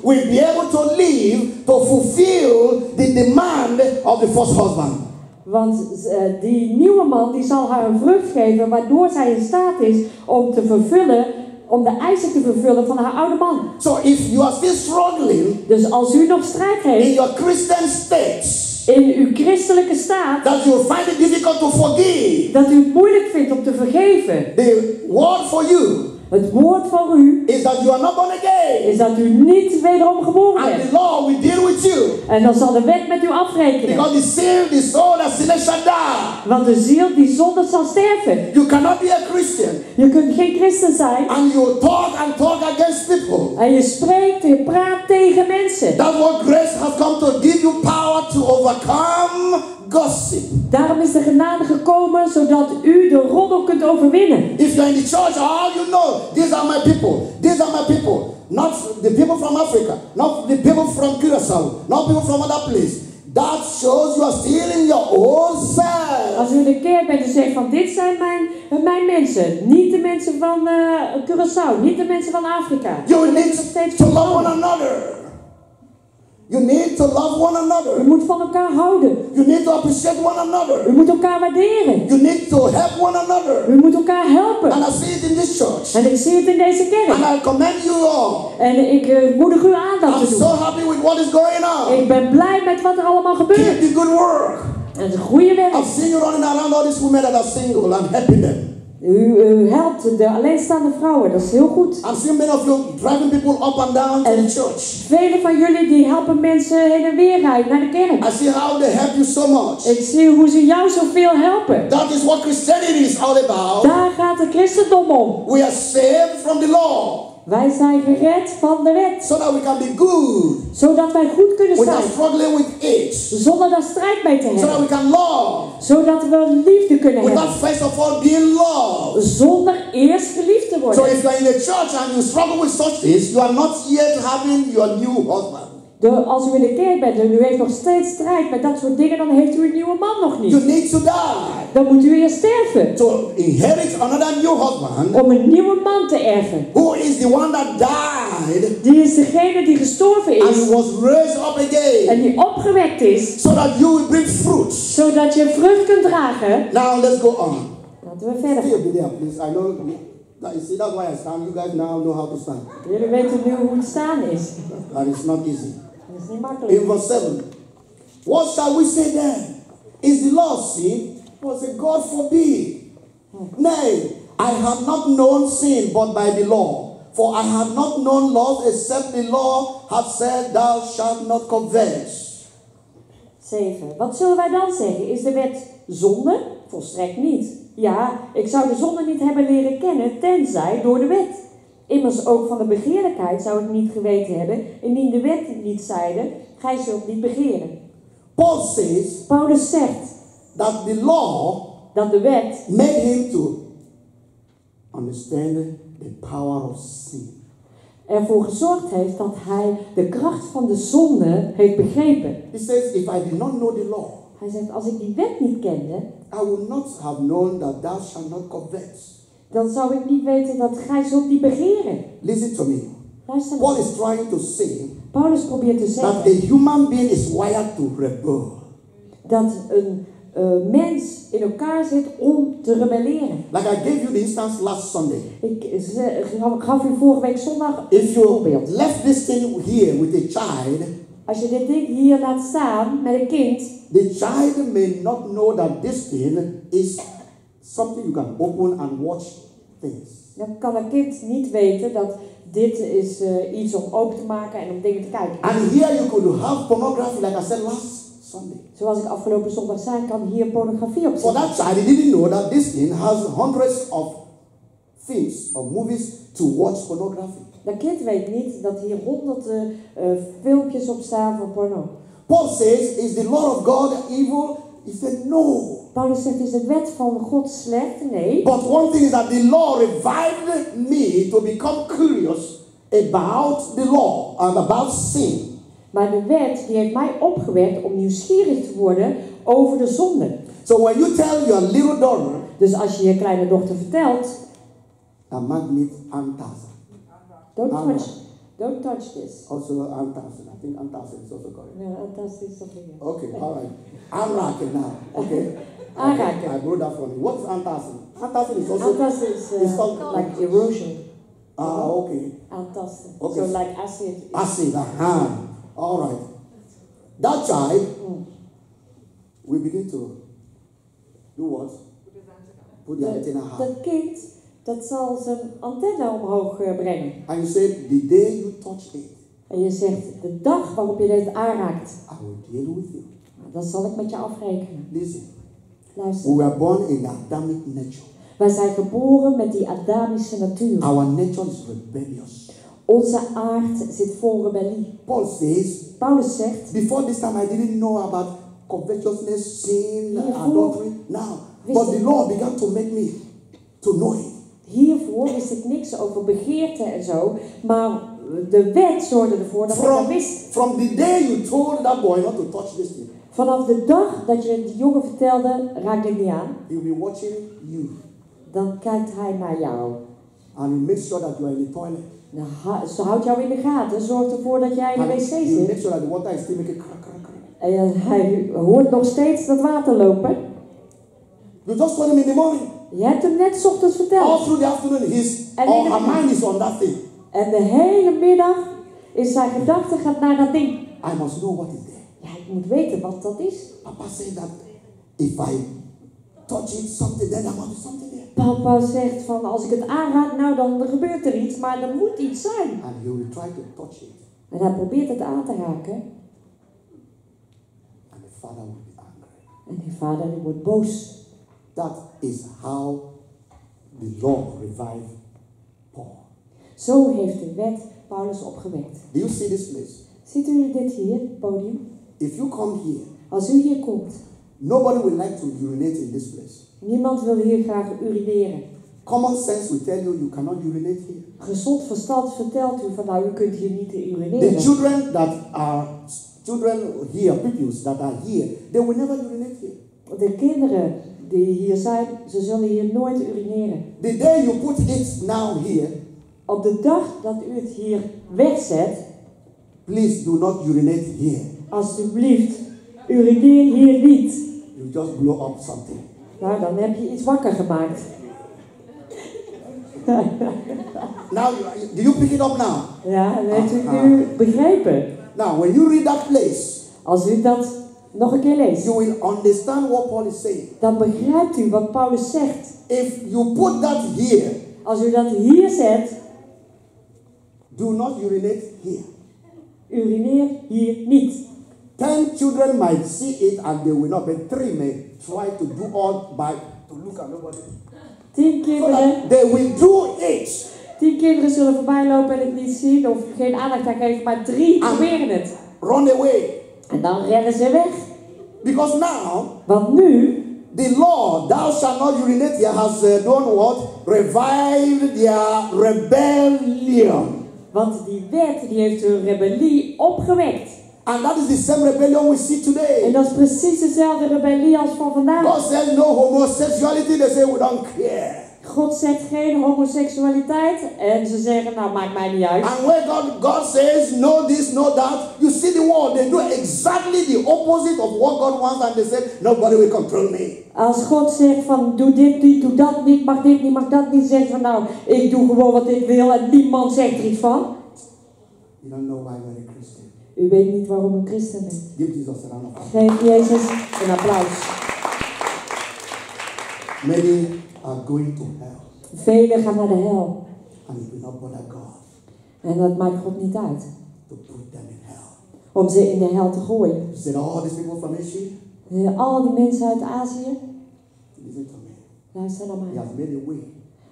will be able to live to fulfill the demand of the first husband. Want die nieuwe man die zal haar een vrucht geven waardoor zij in staat is om te vervullen, om de eisen te vervullen van haar oude man. So if you are still struggling, dus als u nog strijd heeft in your Christian state, in uw christelijke staat, that you find it difficult to forgive, dat u het moeilijk vindt om te vergeven, the word for you Het woord van u is that you are not born again. is dat u niet wederom geboren And bent. the law will deal with you. En dan zal de wet met u afrekenen. Because the soul that sinners shall die. Want de ziel die zondigt zal sterven. You cannot be a Christian. Je kunt geen christen zijn. And you talk against people. En je spreekt, je praat tegen mensen. That's what grace has come to give you power to overcome gossip. Daarom is de genade gekomen zodat u de roddel kunt overwinnen. If you're in the church, all you know, these are my people. These are my people. Not the people from Africa. Not the people from Curaçao. Not people from other place. That shows you are still in your own self. Als u in de kerk bent en zegt van dit zijn mijn mensen. Niet de mensen van Curaçao. Niet de mensen van Afrika. You need to love one another. You need to love one U another. moet van elkaar houden. You need to appreciate one another. U moet elkaar waarderen. You need to help one another. U moet elkaar helpen. And I see it in this church. En ik zie het in deze kerk. And I commend you all. En ik moedig u aan dat I'm te so doen. happy with what is going on. Ik ben blij met wat er allemaal Keep gebeurt. the good work. En het is een goede werk. I've seen you running around all these women that are single and helping them. U helpt de alleenstaande vrouwen. Dat is heel goed. I've seen many of you driving people up and down to the church. Velen van jullie die helpen mensen heen en weer rijden naar de kerk. I see how they help you so much. Ik zie hoe ze jou zoveel helpen. That is what Christianity is all about. Daar gaat het christendom om. We are saved from the law Wij zijn gered van de wet. so that we can be good Zodat wij goed kunnen without zijn. struggling with it. Zonder daar strijd mee te So that hebben. we can love Zodat we liefde kunnen without hebben. first of all being loved. Zonder eerst geliefd te So worden. if you are in a church and you struggle with such things, you are not yet having your new husband. Als u in de kerk bent en u heeft nog steeds strijd met dat soort dingen, dan heeft u een nieuwe man nog You niet. need to die Dan moet u eerst sterven. to inherit another new husband. Om een nieuwe man te erven. Who is the one that died Die is degene die gestorven and is. was raised up again, En die opgewekt is. so that you will bring fruit. Zodat je vrucht kunt dragen. Now let's go on. Laten we verder Still gaan. be there, please. I know. You see, that's why I stand. You guys now know how to stand. Jullie weten nu hoe het staan is. That is not easy. Dat is niet makkelijk. In verse 7, what shall we say then? Is the law sin? Was it God forbid? Nay, I have not known sin but by the law. For I have not known love except the law hath said, Thou shalt not covet. 7. Wat zullen wij dan zeggen? Is de wet zonde? Volstrekt niet. Ja, ik zou de zonde niet hebben leren kennen, tenzij door de wet. Immers ook van de begeerlijkheid zou ik niet geweten hebben, indien de wet niet zeide, gij zult niet begeren. Paul says Paulus zegt that the law dat de wet made him to understand the power of sin. ervoor gezorgd heeft dat hij de kracht van de zonde heeft begrepen. He says, if I did not know the law, Hij zegt, als ik die wet niet kende, I would not have known that thou shalt not covet. dan zou ik niet weten dat gij zult niet begeren. Listen to me. Luister Paul maar. is trying to say Paulus probeert te that zeggen a human being is wired to rebel. dat een mens in elkaar zit om te rebelleren. Like I gave you the instance last Sunday. Ik gaf u vorige week zondag If een you voorbeeld. left this thing here with a child, Als je dit ding hier laat staan met een kind, the child may not know that this thing is something you can open and watch things. dan kan een kind niet weten dat dit is iets om open te maken en om dingen te kijken. And here you could have pornography, like I said last Sunday. Zoals ik afgelopen zondag zei, kan hier pornografie op For zitten. that child, he didn't know that this thing has hundreds of films or movies to watch pornography. Dat kind weet niet dat hier honderden filmpjes op staan van porno. Paul says, is the law of God evil? He said, no. Paulus zegt, is de wet van God slecht? Nee. But one thing is that the law revived me to become curious about the law and about sin. Maar de wet die heeft mij opgewekt om nieuwsgierig te worden over de zonde. So when you tell your little daughter, Dus als je je kleine dochter vertelt, that man needs antasa. don't touch this. Also antasa. I think antasa is also correct. No, antasa is something else. Okay, all right. I'm rocking now. Okay. Aanraken. I brought that from you. What's antasa? Antasa is also. Antasa is It's called like erosion. okay. Aantasten. Okay. So like acid. Acid. All right. That child will begin to do what? Put the antenna high. Dat kind dat zal zijn antenne omhoog brengen. And you say, the day you touch it, En je zegt, de dag waarop je dit aanraakt, I will deal with you. dan zal ik met je afrekenen. Listen, Luister, we were born in the Adamic nature. wij zijn geboren met die Adamische natuur. Our nature is rebellious. Onze aard zit vol rebellie. Paul says, Paulus zegt, before this time I didn't know about covetousness, sin, Hiervoor adultery. Now, wist but the ik- Lord began to make me to know it. hiervoor wist ik niks over begeerte en zo, maar de wet zorgde ervoor dat ik dat wist. From the day you told that boy not to touch this thing, Vanaf de dag dat je die jongen vertelde, raak dit niet aan, he'll be watching you dan kijkt hij naar jou. and he'll make sure that you are in the toilet. Ze houdt jou in de gaten, zorgt ervoor dat jij in de And wc he'll make zit. sure that the water is still making crack, crack, crack. En hij hoort nog steeds dat water lopen. You just told him in the morning. Je hebt hem net 's ochtends All verteld. through the afternoon, En in de her mind is on that thing. En de hele middag is zijn gedachte gaat naar dat ding. I must know what is there. Ja, ik moet weten wat dat is. Papa said that if I touch it, something, then there must be something there. Papa zegt van als ik het aanraak, nou dan gebeurt er iets, maar er moet iets zijn. And he will try to touch it. En hij probeert het aan te raken. And the father will be angry. En die vader die wordt boos. That is how the law revived Paul. Zo heeft de wet Paulus opgewekt. Do you see this place? Ziet u dit hier, het podium? If you come here, Als u hier komt, nobody will like to urinate in this place. niemand wil hier graag urineren. Common sense will tell you cannot urinate here. Gezond verstand vertelt u van nou, u kunt hier niet The urineren. children that are children here, pupils that are here, they will never urinate here. De kinderen die hier zijn, ze zullen hier nooit urineren. The day you put it now here, Op de dag dat u het hier wegzet, please do not urinate here. alsjeblieft, urineer hier niet. You just blow up something. Nou, dan heb je iets wakker gemaakt. Now, do you pick it up now? Ja, dat heeft u nu begrepen. Now, when you read that place, Als u dat nog een keer leest, you will understand what Paul is saying. dan begrijpt u wat Paulus zegt. If you put that here, Als u dat hier zet, do not urinate here. urineer hier niet. 10 children might see it and they will not, but 3 may try to do all by to look at nobody. 10 So kinderen, that they will do it. 10 kinderen zullen voorbij lopen en het niet zien of geen aandacht aan geven, maar 3 proberen het. Run away. En dan rennen ze weg. Because now, Want nu, the law, thou shalt not urinate here, has done what? Revived their rebellion. want die wet die heeft hun rebellie opgewekt. And that is the same rebellion we see En today. dat is precies dezelfde rebellie als van vandaag. God says no homosexuality, they say we don't care. God zegt geen homoseksualiteit en ze zeggen nou maakt mij niet uit. And when God says no this, no that, you see the world, they do exactly the opposite of what God wants and they say nobody will control me. Als God zegt van doe dit niet, doe dat niet, mag dit niet, mag dat niet, zegt van nou ik doe gewoon wat ik wil en niemand zegt er iets van. You don't know why you're a Christian. U weet niet waarom u christen bent. Give Jesus a round of applause. Geef Jezus een applaus. Many are going to hell Velen gaan naar de hel. and it will not bother God En dat maakt God niet uit. to put them in hell. Om ze in de hel te gooien. He said, all these people from Asia, Al die mensen uit Azië, listen to me. luister naar He mij. has made a way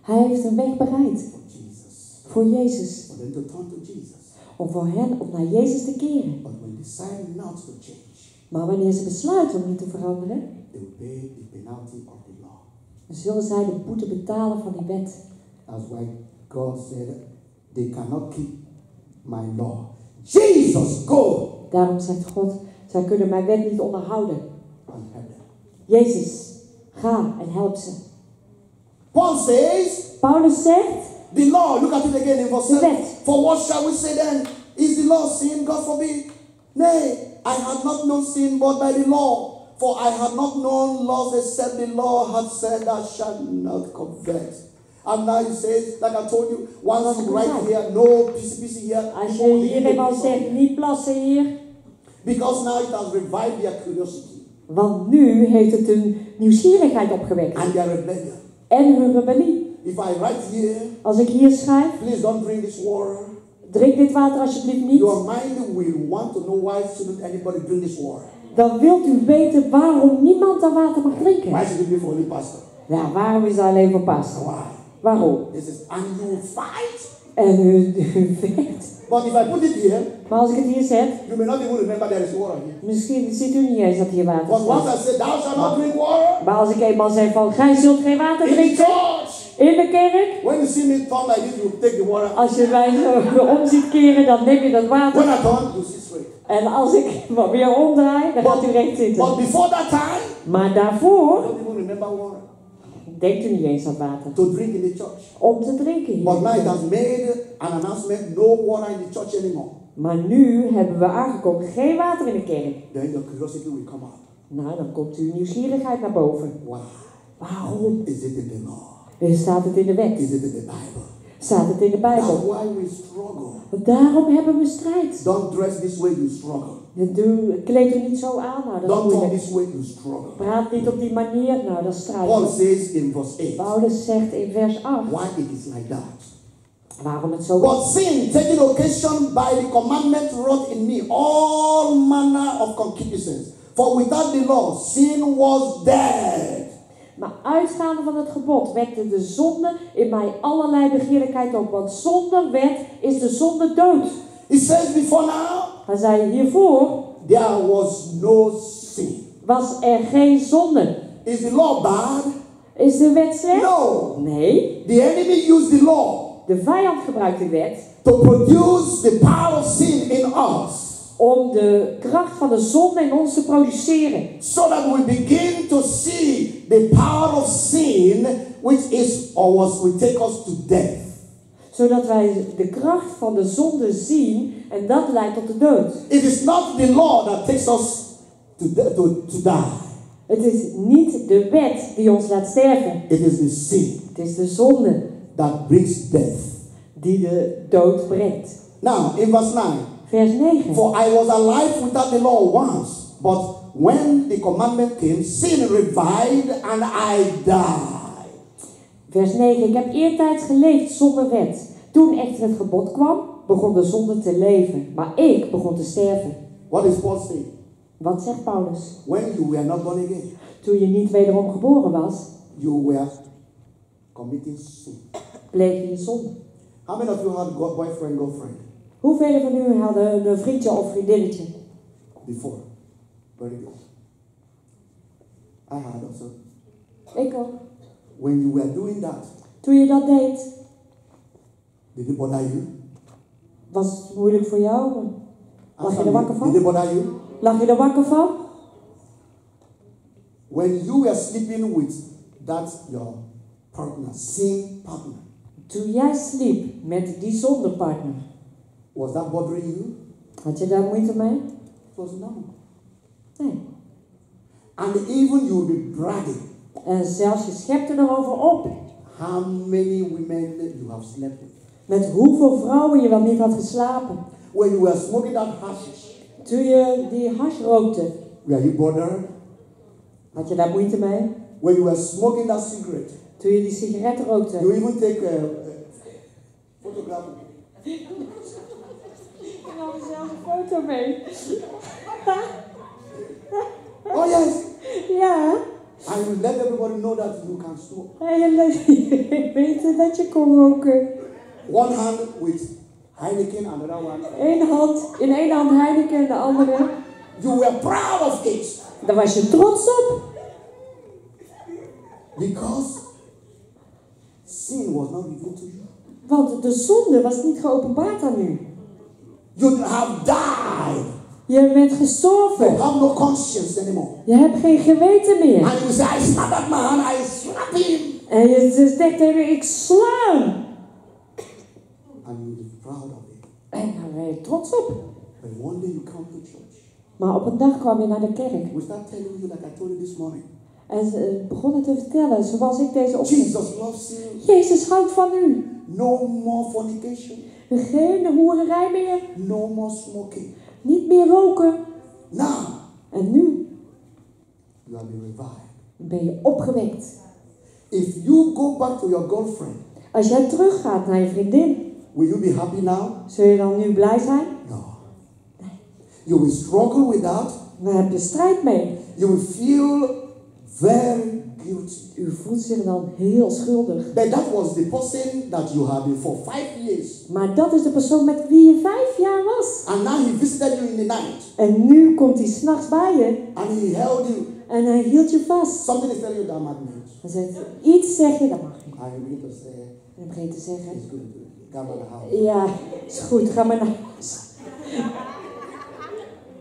Hij heeft een weg bereid for Jesus, voor Jezus. for them to turn to Jesus. Om voor hen op naar Jezus te keren. But when they decide not to change, Maar wanneer ze besluiten om niet te veranderen, they will pay the penalty of the law. dan zullen zij de boete betalen van die wet. That's why God said, they cannot keep my law. Jesus, go Daarom zegt God, zij kunnen mijn wet niet onderhouden. and help them. Jezus, ga en help ze. Paul says, Paulus zegt, the law, look at it again in verse de 7. wet. For what shall we say then? Is the law sin? God forbid. Nay, I had not known sin but by the law. For I had not known laws except the law had said, thou shalt not covet. And now he says, like I told you, once you write here, no PC here. Als je hier eenmaal zegt, niet plassen hier. Because now it has revived their curiosity Want nu heeft het hun nieuwsgierigheid opgewekt. and their rebellion. En hun rebellie. if I write here, als ik hier schrijf, please don't drink this water, drink dit water alsjeblieft niet, your mind will want to know why shouldn't anybody drink this water. dan wilt u weten waarom niemand dat water mag drinken. Why should it be for only pastor? Ja, waarom is dat alleen voor pastor? Why? Waarom? This is and you fight. En u vecht. But if I put it here, Maar als ik het hier zet, you may not even remember there is water here. misschien ziet u niet eens dat hier water But once I staat. say thou shalt not drink water Maar als ik eenmaal zeg van, gij zult geen water in the drinken church, in de kerk, when you see me turn like this, you take the water. als je mij zo om ziet keren, dan neem je dat water. When I turn, you sit straight. En als ik weer omdraai, dan gaat u recht zitten. But before that time, Maar daarvoor I don't even remember water denkt u niet eens aan water. to drink in the church. Om te drinken hier. But now it has made an announcement: no water in the church anymore. Maar nu hebben we aangekondigd, geen water in de kerk. Then your curiosity will come out. Nou, dan komt uw nieuwsgierigheid naar boven. Why? Waarom? Is it in the law? Staat het in de wet? Is it in the Bible? Staat het in de That's Bijbel? why we struggle. Daarom hebben we strijd. Don't dress this way, you struggle. Kleed u niet zo aan, nou dat is Don't talk moeilijk. this way, you struggle. Praat niet op die manier, nou dat is strijd. Paul says in verse 8, Paulus zegt in vers 8, why it is like that. waarom het zo But is. sin, taking occasion by the commandment, wrought in me all manner of concupiscence. For without the law, sin was dead. Maar uitgaande van het gebod wekte de zonde in mij allerlei begeerlijkheid op. Want zonder wet is de zonde dood. He says before now, Hij zei hiervoor there was no sin. was er geen zonde. Is the law bad? Is de wet slecht? No. Nee. The enemy used the law De vijand gebruikt de wet to produce the power of sin in us, om de kracht van de zonde in ons te produceren. so that we begin to see the power of sin, which is or will take us to death. Zodat wij de kracht van de zonde zien en dat leidt tot de dood. It is not the law that takes us to die. Het is niet de wet die ons laat sterven. It is the sin Het is de zonde that brings death. die de dood brengt. Now, in verse 9, Vers 9. for I was alive without the law once, but when the commandment came, sin revived and I died. Vers 9. Ik heb eertijds geleefd zonder wet. Toen echter het gebod kwam, begon de zonde te leven. Maar ik begon te sterven. What is Paul saying? Wat zegt Paulus? When you were not born again, Toen je niet wederom geboren was, you were committing sin. pleeg je zonde. How many of you had boyfriend, girlfriend Hoeveel van u hadden een vriendje of vriendinnetje? before? Very good. I had also. Ik ook. When you were doing that, Toen je dat deed, did it bother you? was het moeilijk voor jou? Lag je er wakker Did it van? bother you? Lag je er wakker van? When you were sleeping with that your partner, sin partner, Toen jij sliep met die zondepartner, was that bothering you? had je daar moeite mee? It was no. Nee. And even you will be bragging En zelfs je schepte erover op. how many women you have slept with. Met hoeveel vrouwen je wel niet had geslapen. When you were smoking that hashish, Toen je die hash rookte, were you bothered? had je daar moeite mee? When you were smoking that cigarette, Toen je die sigaretten rookte. you even take a photograph. Ik nam er zelf een foto mee. Oh yes, Ja. and you let everybody know that you can smoke. En je weet dat je kon roken. One hand with Heineken, another one. In één hand Heineken en de andere. You were proud of it Daar was je trots op. because sin was not revealed to you. Want de zonde was niet geopenbaard aan u. You have died. Je bent You gestorven. have no conscience anymore. Je hebt geen geweten meer. And you say, I slap that man, I slap him. En je zegt tegen ik sla hem. And you be proud of it. En daar ben je trots op. But one day you come to church. Maar op een dag kwam je naar de kerk. We start telling you like I told you this morning. En ze begonnen te vertellen, zoals ik deze ochtend. Jesus loves you. Jezus houdt van u. No more fornication. Geen hoererij meer. No more smoking. Niet meer roken. Now, En nu you have been revived. ben je opgewekt. If you go back to your girlfriend, Als jij teruggaat naar je vriendin, will you be happy now? zul je dan nu blij zijn? No. You will struggle with that. We hebben strijd mee. You will feel very guilty. U voelt zich dan heel schuldig. But that was the person that you had been for 5 years. Maar dat is de persoon met wie je 5 jaar was. And now he visited you in the night. En nu komt hij 's nachts bij je. And he held you. En hij hield je vast. Something is telling you that madness. Dan zegt hij, iets zeg je, dat mag niet. I begin to say, En dan begin je te zeggen, it's good. Come to the house. ja, is goed, ga maar naar huis.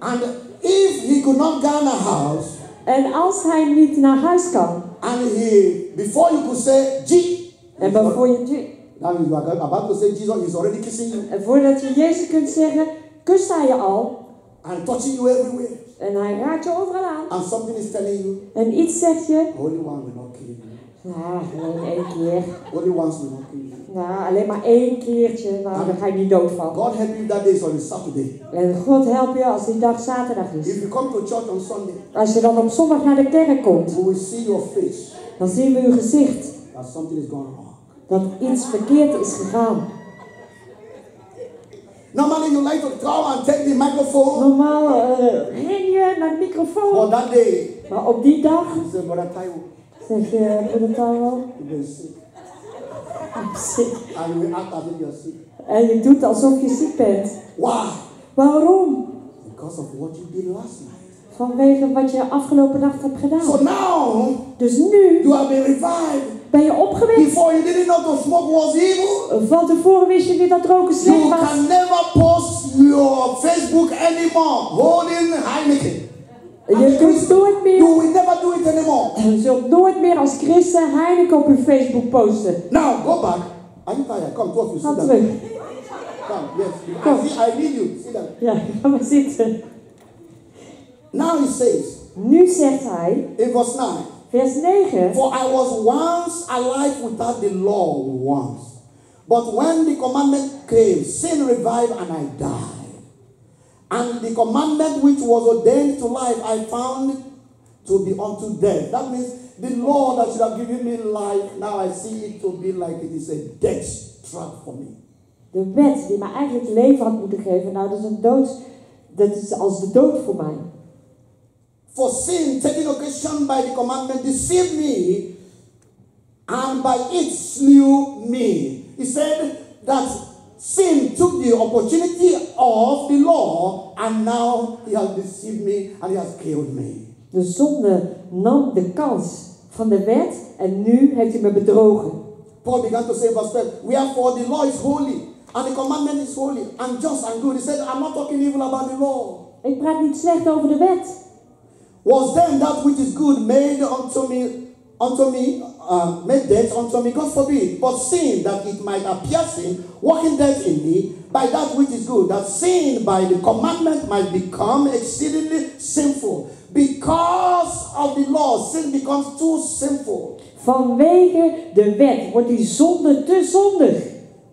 And if he could not go in the house, En als hij niet naar huis kan, and before you could say, G, en voor je, now you are about to say Jesus, he's already kissing you en voordat je Jezus kunt zeggen, kust hij je al. and touching you everywhere. En hij raakt je overal aan. And something is telling you, En iets zegt je, Holy One will not kill you. nou, alleen 1 keer. Holy Ones will not kill you. Nou, alleen maar 1 keertje, nou, daar ga je niet dood van. God help you that day is on a Saturday. En God help je als die dag zaterdag is. If you come to church on Sunday, Als je dan op zondag naar de kerk komt, we will see your face dan zien we uw gezicht that something is going wrong. dat iets verkeerd is gegaan. Normally you like to come and take the microphone. Normaal ren je naar de For microfoon, that day, maar op die dag you say, Brother Taiwo, zeg je, broeder Taiwo, you've been sick. I'm sick. And you will act as if you're sick. En je doet alsof je ziek bent. Why? Waarom? Because of what you did last night. Vanwege wat je afgelopen nacht hebt So gedaan. now, Dus nu you have been revived. ben je opgewekt. Before you didn't know to smoke was evil. Van tevoren wist je niet dat roken slecht You was. can never post your Facebook anymore holding Heineken. Je kunt nooit meer, You will never do it anymore. je zult nooit meer als christen Heineken op je Facebook posten. Now, go back. Are you tired? Come, 12 you Ga sit terug. down. Come, yes. I need you. Sit down. Ja, ga maar zitten. Now he says, Nu zegt hij, in verse 9, vers 9. For I was once alive without the law once. But when the commandment came, sin revived and I died. And the commandment which was ordained to life, I found to be unto death. That means the law that should have given me life, now I see it to be like it is a death trap for me. De wet die mij eigenlijk leven had moeten geven, nou dat is een dood, dat is als de dood voor mij. For sin, taking occasion by the commandment, deceived me, and by it slew me. He said that sin took the opportunity of the law, and now he has deceived me and he has killed me. De zonde nam de kans van de wet en nu heeft hij me bedrogen. Paul began to say in verse 12, wherefore the law is holy, and the commandment is holy, and just and good. He said, I'm not talking evil about the law. Ik praat niet slecht over de wet. Was then that which is good made made death unto me? God forbid. But sin, that it might appear sin, working death in me, by that which is good, that sin by the commandment might become exceedingly sinful. Because of the law, sin becomes too sinful. Vanwege de wet wordt die zonde te zondig.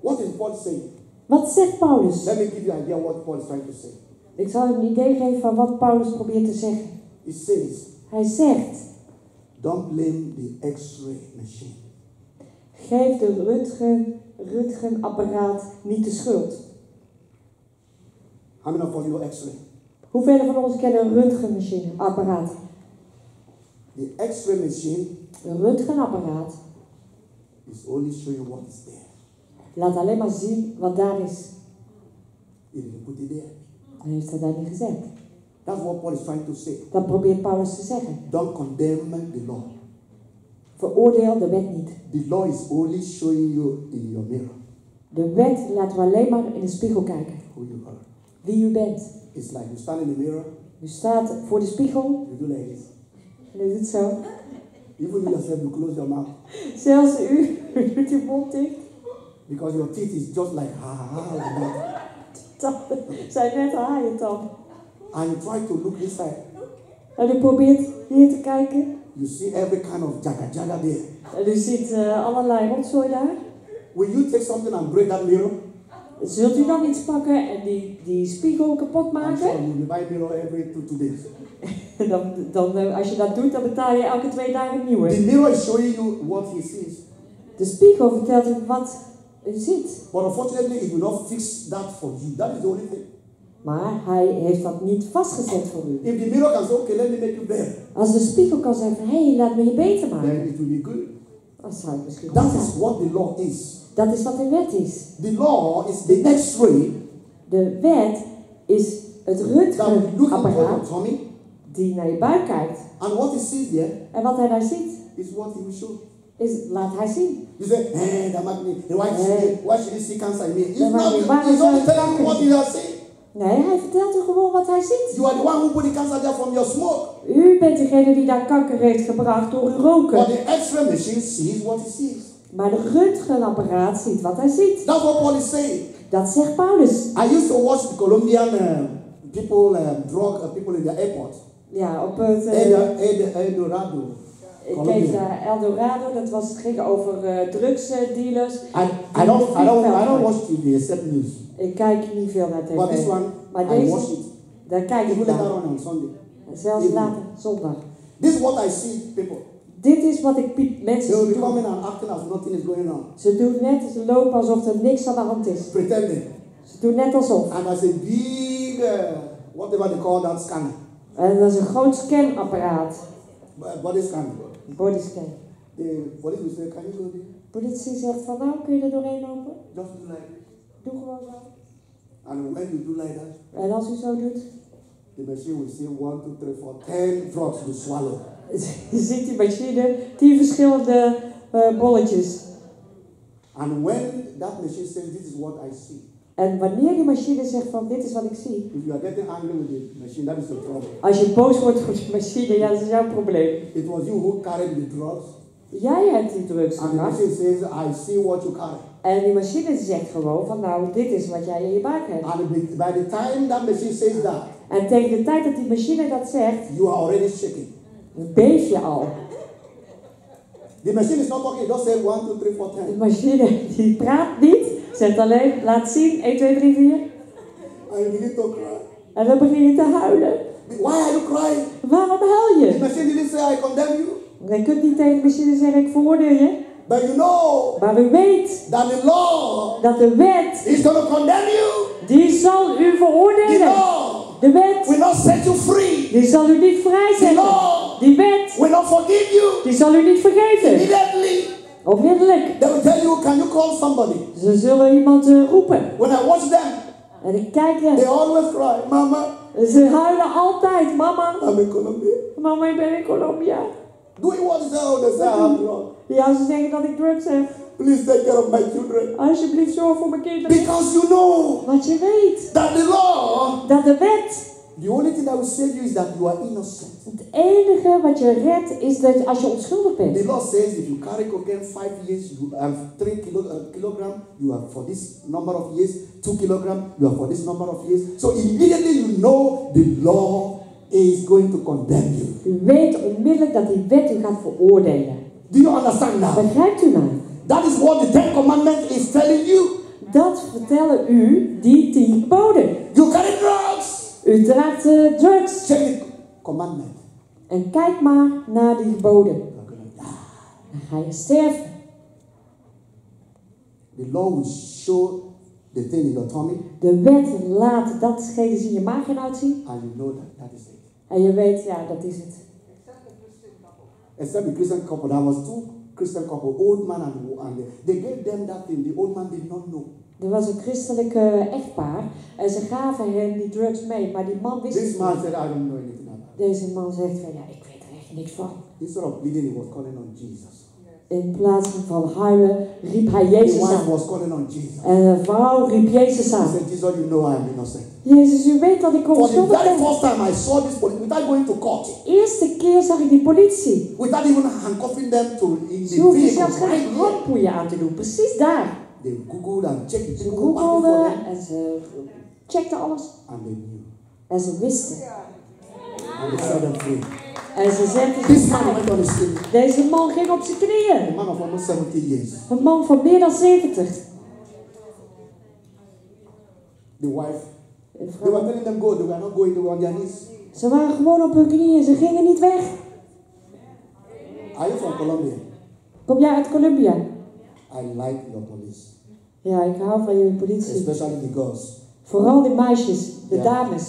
What is Paul saying? Wat zegt Paulus? Let me give you an idea what Paul is trying to say. Ik zal een idee geven van wat Paulus probeert te zeggen. He says, Hij zegt, don't blame the X-ray machine. geef de röntgenapparaat niet de schuld. How many of you know X-ray? Hoeveel van ons kennen een röntgenapparaat? The X-ray machine Een röntgenapparaat is only showing what is there. laat alleen maar zien wat daar is. He didn't put it there. Hij heeft het daar niet gezet. That's what Paul is trying to say. Dat probeert Paulus te zeggen. Don't condemn the law. Veroordeel de wet niet. The law is only showing you in your mirror De wet laat u alleen maar in de spiegel kijken. who you are. Wie u bent. It's like you stand in the mirror, U staat voor de spiegel you do like this. en u doet zo. Even you yourself, you close your mouth. Zelfs u doet uw mond dicht. Because your teeth is just like like that. Tanden zijn net haaientanden. And you try to look this side. En u probeert hier te kijken. You see every kind of jaga there. En u ziet allerlei rotzooi daar. Will you take something and break that mirror? Zult u dan iets pakken en die spiegel kapot I'm maken? sure you buy mirror every 2 days. Als je dat doet, dan betaal je elke 2 dagen een nieuwe. The mirror is showing you what he sees. De spiegel vertelt u wat u ziet. But unfortunately, it will not fix that for you. That is the only thing. Maar hij heeft dat niet vastgezet voor u. If the mirror can say, okay, let me make you better, Als de spiegel kan zeggen van, hé, laat me je beter maken. then it will be good. Dan zou het misschien goed That zijn. is what the law is. Dat is wat de wet is. The law is the X-ray De wet is het that will look into your röntgenapparaat tummy, die naar je buik kijkt. and what he sees there En wat hij daar ziet, is what he will show. laat hij zien. You say, hey, that might be, why should he see cancer in me? He's That might be, not, he's only telling you what he has seen. Nee, hij vertelt u gewoon wat hij ziet. You are the one who put the cancer there from your smoke. U bent degene die daar kanker heeft gebracht door uw But roken. the X-ray machine sees what he sees. Maar de röntgenapparaat ziet wat hij ziet. That's what Paul is saying. Dat zegt Paulus. I used to watch the Colombian people, drug people in the airport. Ja, op het... Eldorado. ik keek naar Eldorado, het ging over drugsdealers. I don't watch TV except news. Ik kijk niet veel naar But this tv. one, Maar I watch deze, it. daar kijk ik Even later naar. on Sunday. Zelfs later, zondag. This is what I see people. Dit is wat ik mensen They will be doen. coming and acting as nothing is going on. Ze doen net, ze lopen alsof er niks aan de hand is. Pretending. Ze doen net alsof. And as a big, whatever they call that scanner. En dat is een groot scanapparaat. Body scan. Bodyscan. The police will say, can you go there? Politie zegt van nou, kun je er doorheen lopen? Just do like this. Doe gewoon zo. And when you do like that, En als u zo doet, the machine will say 1, 2, 3, 4, 10 drugs to swallow. ziet die machine 10 verschillende bolletjes. And when that machine says, this is what I see. En wanneer die machine zegt van dit is wat ik zie. If you are getting angry with the machine, that is your problem. Als je boos wordt voor de machine, ja, dat is jouw probleem. It was you who carried the drugs. Jij hebt die drugs And the gebracht. machine says, I see what you carry. En die machine zegt gewoon van nou, dit is wat jij in je buik hebt. And by the time that machine says that, En tegen de tijd dat die machine dat zegt, you are already shaking. beef je al. The machine is not talking, it just says 1, 2, 3, 4, 10. De machine die praat niet, zegt alleen laat zien 1, 2, 3, 4. And you begin to cry. En dan begin je te huilen. Why are you crying? Waarom huil The je? machine didn't say, I condemn you. Je kunt niet tegen de machine zeggen ik veroordeel je. But you know Maar u weet that the law dat de wet, is going to condemn you. die zal u The veroordelen. law De wet, will not set you free. die zal u niet The vrijzetten. law Die wet, will not forgive you. die zal u niet vergeven. Immediately, Onmiddellijk. they will tell you, can you call somebody? Ze zullen iemand roepen. When I watch them, En ik kijk they er. always cry, Mama, Ze huilen altijd. Mama, I'm in Colombia. mama, ik ben in Colombia. Doing what is that? Oh, they say I have drugs. Ja, ze zeggen dat ik drugs heb. Please take care of my children. Alsjeblieft, zorg voor mijn kinderen. Because you know Want je weet that the law, dat de wet, the only thing that will save you is that you are innocent. het enige wat je redt is dat als je onschuldig bent. The law says if you carry cocaine 5 years, you have 3 kilogram, you are for this number of years, 2 kilogram, you are for this number of years. So immediately you know the law is going to condemn you. U weet onmiddellijk dat die wet u gaat veroordelen. Do you understand now? Begrijpt u nou? That is what the 10 Commandments is telling you. Dat vertellen u die 10 geboden. You carry drugs. U draagt drugs. Check the commandment. En kijk maar naar die geboden. You're gonna die. Dan ga je sterven. The law will show the thing in your tummy, De wet laat datgene in je maaginhoud zien. and you know that that is it. En je weet, ja, dat is het. Except the Christian couple, there was 2 Christian couple, old man and they gave them that thing. The old man did not know. Er was een christelijk echtpaar en ze gaven hem die drugs mee, maar die man wist This het man niet. said, I don't know anything about it. Deze man zegt van, ja, ik weet er echt niks van. Instead of pleading, he was calling on Jesus. In plaats van huilen, riep hij The Jezus wife aan. was calling on Jesus. En de vrouw riep Jezus He aan. said, Jesus, you know I am innocent. Jezus, u weet dat ik For the onschuldig very ben. first time I saw this police, without going to court, De eerste keer zag ik die politie. without even handcuffing them to in Ze the hoefden vehicle, zelfs geen right here. handboeien aan te doen. Precies daar. They googled and checked the Ze people working for googelden them, en ze checkten alles. and they knew. En ze wisten. And they set them free. En ze zetten This ze man vrij. went on his knees. Deze man ging op zijn A knieën. man of almost 70 years. Een man van meer dan 70. The wife, De they vrouw. were telling them go. They were not going. They were on their knees. Ze waren gewoon op hun knieën, ze gingen niet weg. Are you from Colombia? Kom jij uit Colombia? I like your police, Ja, ik hou van je politie. especially the girls. Vooral die meisjes, de Ja. dames.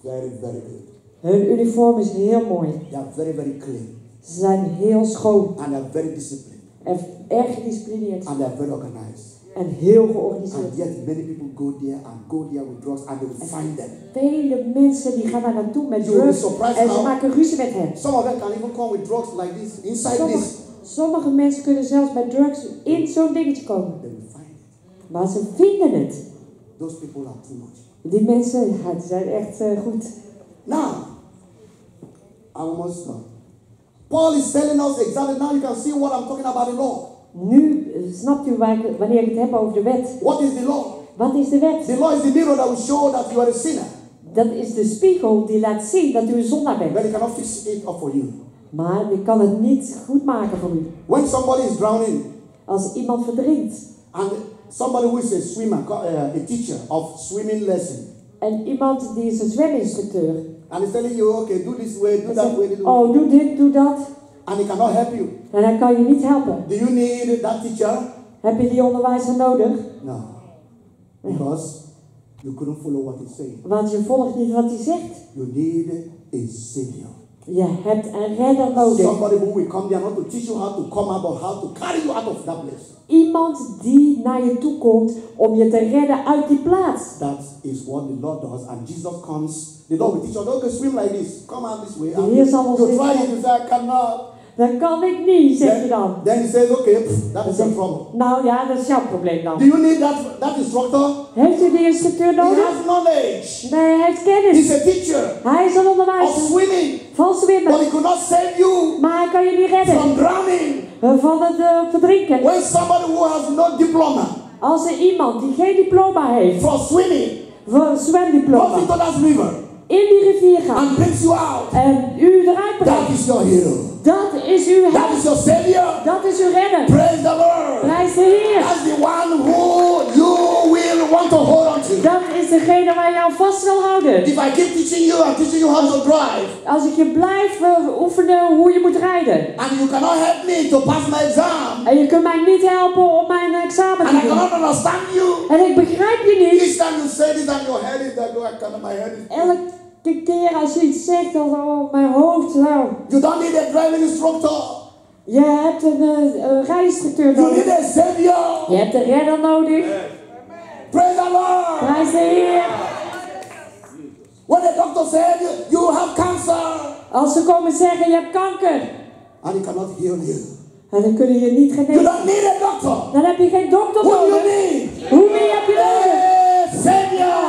Very, very good. Hun uniform is heel mooi. They are very, very clean, Ze zijn heel schoon and they are very disciplined, en erg gedisciplineerd and they are very organized. en heel And georganiseerd. yet, many people go there with drugs, and they will find them. Vele mensen die gaan daar naartoe met You will be drugs surprised en ze how maken ruzie met hen. some of them can even come with drugs like this inside this. Sommige mensen kunnen zelfs met drugs in zo'n dingetje komen. They will find it. Maar ze vinden het. Those people are too much. Die mensen, ja, die zijn echt goed. Now, I almost done. Paul is telling us exactly now. You can see what I'm talking about the law. Nu snapt u wanneer ik het heb over de wet. What is the law? Wat is de wet? The law is the mirror that will show that you are a sinner, Dat is de spiegel die laat zien dat u een zondaar bent. but it cannot fix it up for you. Maar die kan het niet goed maken voor u. When somebody is drowning, Als iemand verdrinkt and somebody who is a swimmer, a teacher of swimming lesson, en iemand die is een zweminstructeur. and he's telling you, okay, do this way, do En that zegt, way, do that way, oh, doe dit, doe dat. and he cannot help you. En hij kan je niet helpen. Do you need that teacher? Heb je die onderwijzer nodig? No, because you couldn't follow what he's saying. Want je volgt niet wat hij zegt. You need a savior. Je hebt een redder nodig. Somebody who will come there not to teach you how to come out, but how to carry you out of that place. Iemand die naar je toe komt om je te redden uit die plaats. That is what the Lord does, and Jesus comes. The Lord will teach us, okay, swim like this, come out this way. De Heer zal ons you dit try it, zeggen. you say, I cannot. Dat kan ik niet, zeg je dan. Then he says, okay, that Dan is your zegt, problem. nou ja, dat is jouw probleem dan. Do you need that instructor? Heeft u die instructeur He nodig? has knowledge. Nee, hij heeft kennis. He's a teacher Hij is een of onderwijzer swimming, van but zwemmen. he could not save you Maar hij kan je niet redden from drowning. van het verdrinken. When somebody who has no diploma Als er iemand die geen diploma heeft, for swimming voor een goes zwemdiploma, into that river in die rivier gaat and brings you out, en u eruit that brengt, is your hero. dat is uw That held. is your savior. Dat is uw redder. Praise the Lord. Prijs de Heer. That's the one who you will want to hold on to. Dat is degene waar je aan vast wil houden. If I keep teaching you and teaching you how to drive, Als ik je blijf oefenen hoe je moet rijden. and you cannot help me to pass my exam, En je kunt mij niet helpen om mijn examen and te I doen. cannot understand you, En ik begrijp je niet. each time you say this and your head is like, oh, I cannot, my head is. Elke keer als je iets zegt, dan oh, mijn hoofd. Oh. You don't need a driving instructor. Je hebt een rijinstructeur You need nodig. a savior. Je hebt een redder nodig. Praise the Lord. Prijs de Heer. When the doctor said you have cancer, Als ze komen zeggen, je hebt kanker. and he cannot heal you, En dan kunnen je niet you genezen. don't need a doctor. Dan heb je geen dokter Who do you nodig. need? Wie heb je nodig? A savior.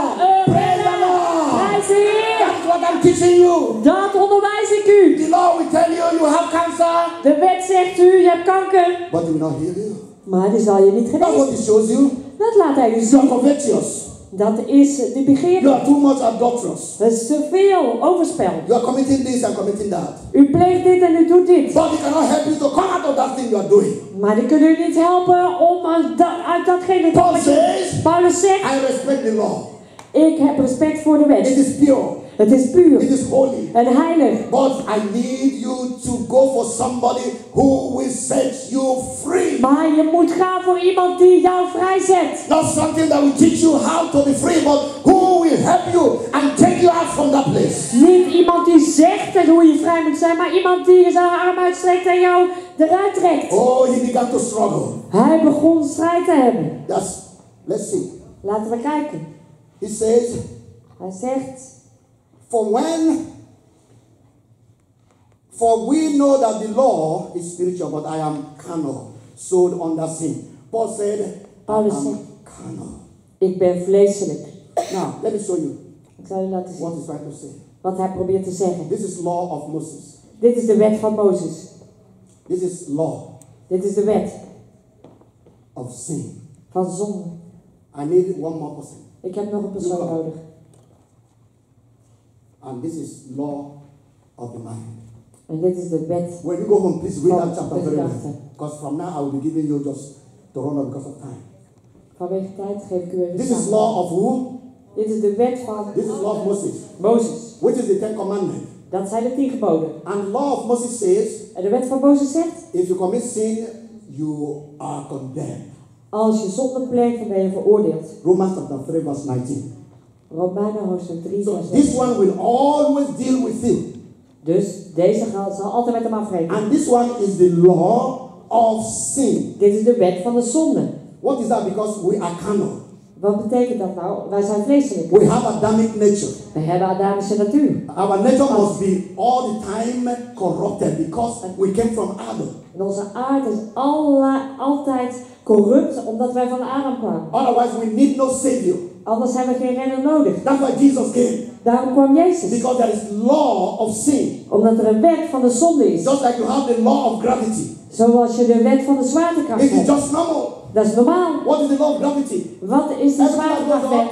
Praise the Lord. Prijs de Heer. That's what I'm teaching you. Dat onderwijs ik u. The law will tell you you have cancer, De wet zegt u, je hebt kanker. but it will not heal you. Maar die zal je niet That's what genezen. it shows you. Dat laat hij u You are zien. covetous. Dat is de You begeerte. are too much adulterous. Dat is te veel overspel. You are committing this and committing that. U pleegt dit en u doet dit. But he cannot help you to come out of that thing you are doing. Maar die kunnen u niet helpen om uit datgene te Paul komen. says, Paulus zegt, I respect the law. ik heb respect voor de It wet. is pure. Het is puur It is holy. en heilig. But I need you to go for somebody who will set you free. Maar je moet gaan voor iemand die jou vrijzet. Not something that will teach you how to be free, but who will help you and take you out from that place. Niet iemand die zegt en hoe je vrij moet zijn, maar iemand die zijn arm uitstrekt en jou eruit trekt. Oh, he began to struggle. Hij begon strijd te hebben. Let's see. Laten we kijken. He says, Hij zegt, for we know that the law is spiritual, but I am carnal, sold under sin. Paul said, I Paulus am zegt, carnal. ik ben vleeselijk. Now, let me show you Ik zal u laten what zien he's trying to say. wat hij probeert te zeggen. This is law of Moses. Dit is de wet van Mozes. This is law Dit is de wet of sin. van zonde. I need one more person. Ik heb nog een persoon nodig. And this is law of the mind. En dit is de wet. When you go home, please read that Van chapter de very well. gedachten. Because from now I will be giving you just to run out because of time. Vanwege tijd geef ik u even This is samen. law of who? Dit is de wet van This is law of Moses, Mozes. which is the 10 Commandments. Dat zijn de 10 geboden. And the law of Moses says, En de wet van Mozes zegt, if you commit sin, you are condemned. als je zonde pleegt, dan ben je veroordeeld. Romans chapter 3 verse 19. Romeinen hoofdstuk 3 So vers this 19. one will always deal with sin. Dus deze zal altijd met hem afrekenen. And this one is the law of sin. Dit is de wet van de zonde. What is that? Because we are carnal. Wat betekent dat nou? Wij zijn vleeselijk. We have Adamic nature. We hebben Adamische natuur. Our nature must be all the time corrupted because we came from Adam. En onze aard is altijd corrupt omdat wij van Adam kwamen. Otherwise we need no savior. Anders hebben we geen redder nodig. That's why Jesus came. Daarom kwam Jezus. Because there is law of sin. Omdat er een wet van de zonde is. Just like you have the law of gravity. Zoals je de wet van de zwaartekracht It is hebt. just normal. Dat is normaal. What is the law of gravity? Wat is de zwaartekrachtwet?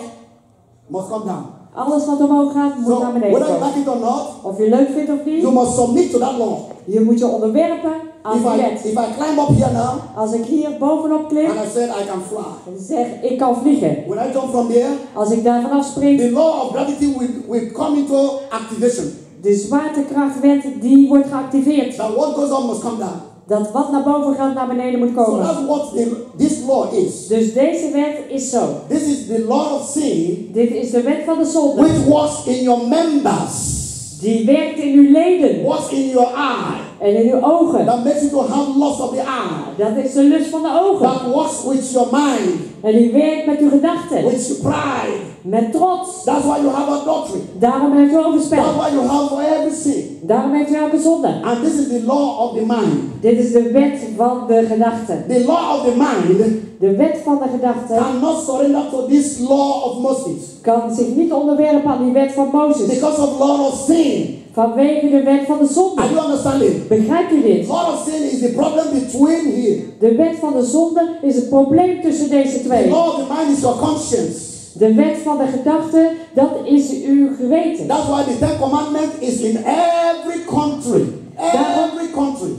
Must come down. Alles wat omhoog gaat, moet So naar beneden whether you komen. like it or not, Of je leuk vindt of you niet, must submit to that law. je moet je onderwerpen aan If die I wet. climb up here now Als ik hier bovenop klim and I said I can fly, en zeg ik kan vliegen. when I jump from there, Als ik daar vanaf spring, the law of gravity will come into activation. de zwaartekrachtwet die wordt geactiveerd. That what goes on must come down. Dat wat naar boven gaat naar beneden moet So komen. that's what this law is. Dus deze wet is zo. This is the law of sin Dit is de wet van de zonde. which was in your members, Die werkt in uw leden was in your eye. en in uw ogen. That makes you to have lust of the eye. Dat is de lust van de ogen. That works with your mind, En die werkt met uw gedachten. with your pride. Met trots. That's why you have adultery. Daarom heeft u overspel. That's why you have for every sin. Daarom heeft u elke zonde. And this is the law of the mind. Dit is de wet van de gedachten. The law of the mind De wet van de gedachten cannot surrender to this law of Moses kan zich niet onderwerpen aan die wet van Mozes. because of law of sin. Vanwege de wet van de zonde. Are you understanding? Begrijpt u dit? Law of sin is the problem between here. De wet van de zonde is het probleem tussen deze The twee. law of the mind is your conscience. De wet van de gedachte, dat is uw geweten. That's why the 10 Commandments is in every country. Every country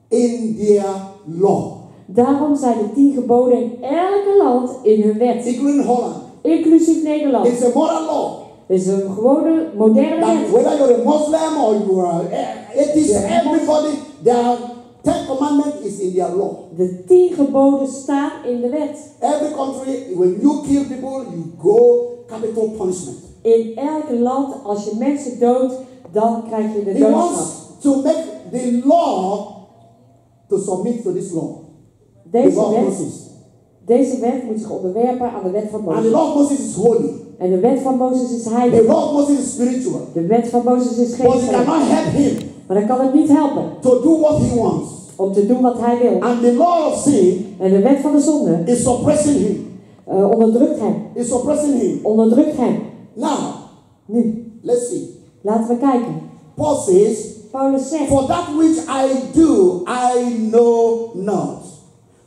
in their law. Daarom zijn de 10 geboden in elke land in hun wet. Including Holland. Inclusief Nederland. It's a moral law. Het is een gewone, moderne That wet. whether you're a Muslim or you are atheist, everybody, their 10 Commandments is in their law. De 10 geboden staan in de wet. Every country, when you kill people, you go capital punishment. In elk land, als je mensen doodt, dan krijg je de He doodstraf. wants to make the law to submit to this law. The law of Moses. Deze wet moet zich onderwerpen aan de wet van And the Mozes. law of Moses is holy. En de wet van Mozes is The heilig. law of Moses is spiritual. De wet van Mozes is But it geestelijk. cannot help him Maar dat kan het niet helpen to do what he wants. om te doen wat hij wil. And the law of sin En de wet van de zonde is suppressing him. onderdrukt hem. Is suppressing him. Onderdrukt hem. Now, Nu, let's see. laten we kijken. Paul says, Paulus zegt, for that which I do, I know not.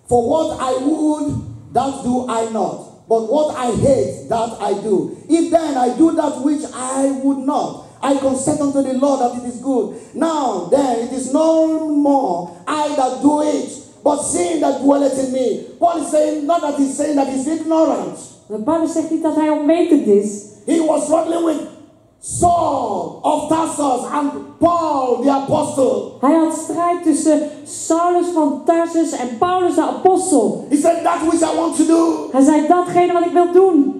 For what I would, that do I not. But what I hate, that I do. If then I do that which I would not, I consent unto the Lord that it is good. Now then, it is no more I that do it, but sin that dwelleth in me. Paul is saying, not that he's saying that he's ignorant. maar Paulus zegt niet dat hij onwetend is. He was struggling with Saul of Tarsus and Paul the apostle. Hij had strijd tussen Saulus van Tarsus en Paulus de apostel. He said, that which I want to do, Hij zei, datgene wat ik wil doen,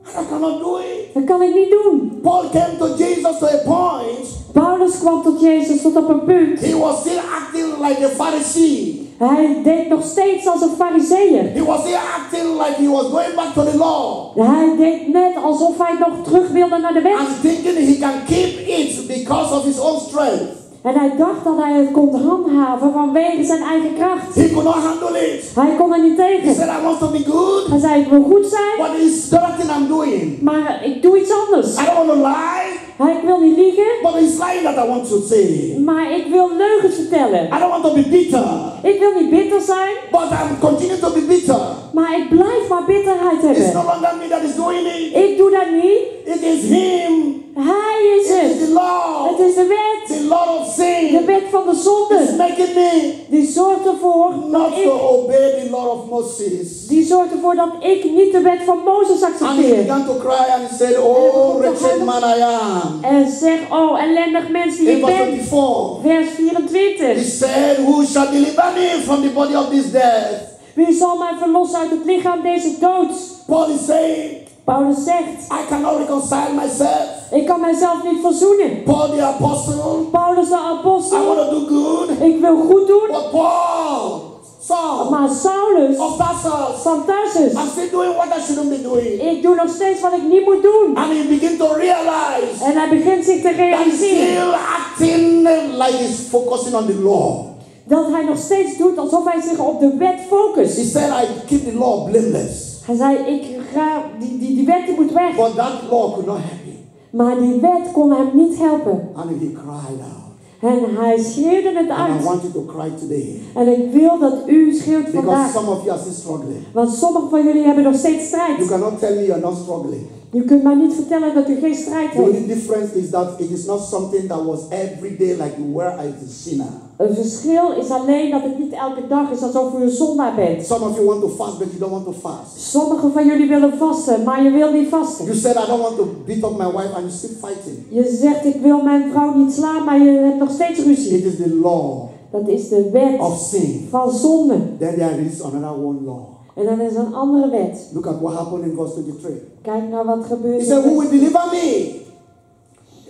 I cannot do it. dat kan ik niet doen. Paul came to Jesus to a point. Paulus kwam tot Jezus tot op een punt. He was still acting like a Pharisee. Hij deed nog steeds als een fariseeër. He was still acting like he was going back to the law. Hij deed net alsof hij nog terug wilde naar de And wet. thinking he can keep it because of his own strength. En hij dacht dat hij het kon handhaven vanwege zijn eigen kracht. He could not handle it. Hij kon er niet He tegen. said, I want to be good, Hij zei, ik wil goed zijn, but it's the other thing I'm doing. maar ik doe iets anders. I don't want to lie, Ik wil niet liegen, but it's lying that I want to say. maar ik wil leugens vertellen. I don't want to be bitter, Ik wil niet bitter zijn, but I'm continuing to be bitter. maar ik blijf maar bitterheid It's no hebben. longer me that is doing it. Ik doe dat niet. It is him. Hij is It is het. the law. Het is de wet. The law of sin. sin De wet van de is zonde. making me Die zorgt ervoor not dat to ik... obey the law of Moses. Die zorgt ervoor dat ik niet de wet van Mozes And he accepteer. began to cry and he said, oh, wretched man I am. En zeg, oh, ellendig mens die In ik verse ben. 24, Vers he 24. said, who shall deliver me from the body of this death? Wie zal mij verlossen uit het lichaam deze doods? Paul is saying, Paulus zegt, I cannot reconcile myself. ik kan mijzelf niet verzoenen. Paul the apostle, Paulus de I apostel, want to do good. ik wil goed doen. But Paul, Saul, Maar Saulus of Tarsus, van Tarsus, I'm still doing what I shouldn't be doing. ik doe nog steeds wat ik niet moet doen. And he begins to realize En hij begint zich te that he's realiseren still acting like he's focusing on the law. dat hij nog steeds doet alsof hij zich op de wet He focust. said, I keep the law blameless. Hij zei, die wet die moet weg. But that law could not help him. Maar die wet kon hem niet helpen. And he cried out. En hij schreeuwde het And I uit. want you to cry today. En ik wil dat u schreeuwt Because vandaag. some of you are still struggling. Want sommigen van jullie hebben nog steeds You strijd. cannot tell me you're not struggling. Je kunt mij niet vertellen dat u geen strijd The only heeft. difference is that it is not something that was every day like you were as a sinner. Een verschil is alleen dat het niet elke dag is alsof u een zondaar bent. Some of you want to fast, but you don't want to fast. Sommigen van jullie willen vasten, maar je wil niet vasten. You said, I don't want to beat up my wife, and you're still fighting. Je zegt, ik wil mijn vrouw niet slaan, maar je hebt nog steeds ruzie. It is the law Dat is de wet of sin. van zonde. Then there is another one law. En dan is een andere wet. Look at what happened in verse 23. Kijk naar wat gebeurt. He said, who will deliver me?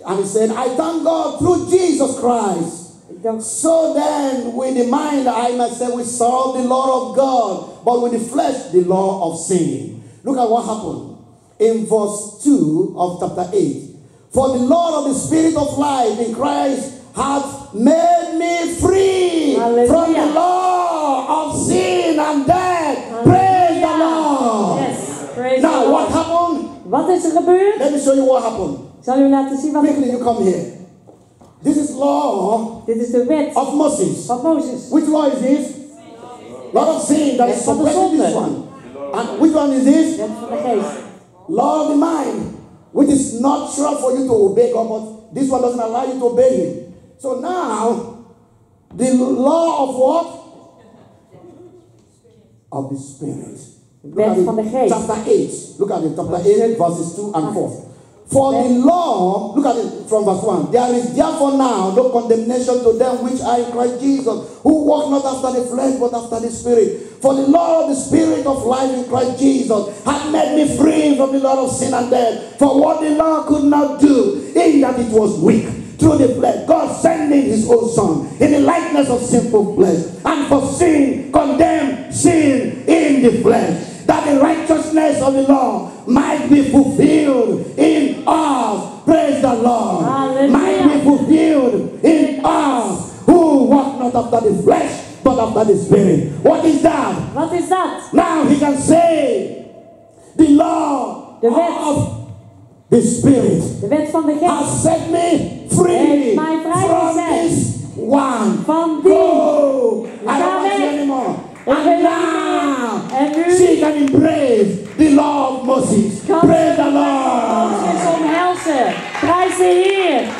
And he said, I thank God through Jesus Christ. Ik dacht, So then, with the mind, I myself will serve the law of God, but with the flesh, the law of sin. Look at what happened in verse 2 of chapter 8. For the Lord of the Spirit of life in Christ hath made me free Hallelujah. from the law of sin and death. Praise the Lord. Yes, praise Now, the what Lord. happened? Wat is er gebeurd? Let me show you what happened. Ik zal u laten zien wat er Quickly, you come here. This is law Dit is de wet of Moses. van Mozes. Which law is this? Law of sin that is Wet van de suppressing this zonde. one. And which one is this? Wet van de geest. Law of the mind, which is not sure for you to obey God, but this one doesn't allow you to obey Him. So now, the law of what? Of the Spirit. Look Wet at it, van de geest. chapter 8. Look at it, chapter 8, verses 2 and 4. For the law, look at it from verse 1. There is therefore now no condemnation to them which are in Christ Jesus, who walk not after the flesh, but after the Spirit. For the law of the Spirit of life in Christ Jesus hath made me free from the law of sin and death. For what the law could not do, in that it was weak through the flesh, God sending His own Son in the likeness of sinful flesh, and for sin condemned sin in the flesh, that the righteousness of the law might be fulfilled in us. Praise the Lord. Hallelujah. Might be fulfilled in us who walk not after the flesh, but after the Spirit. What is that? Wat is dat? Now he can say, the law De wet. of the Spirit De wet van de geest. has set me free Heeft mij from vrijgezet. this one. Van die. Go! I Ga don't want you weg. anymore. Ik wil And niet now, En nu she can embrace the law of Moses. kan Praise the Mozes Lord. omhelzen. Prijs de Heer.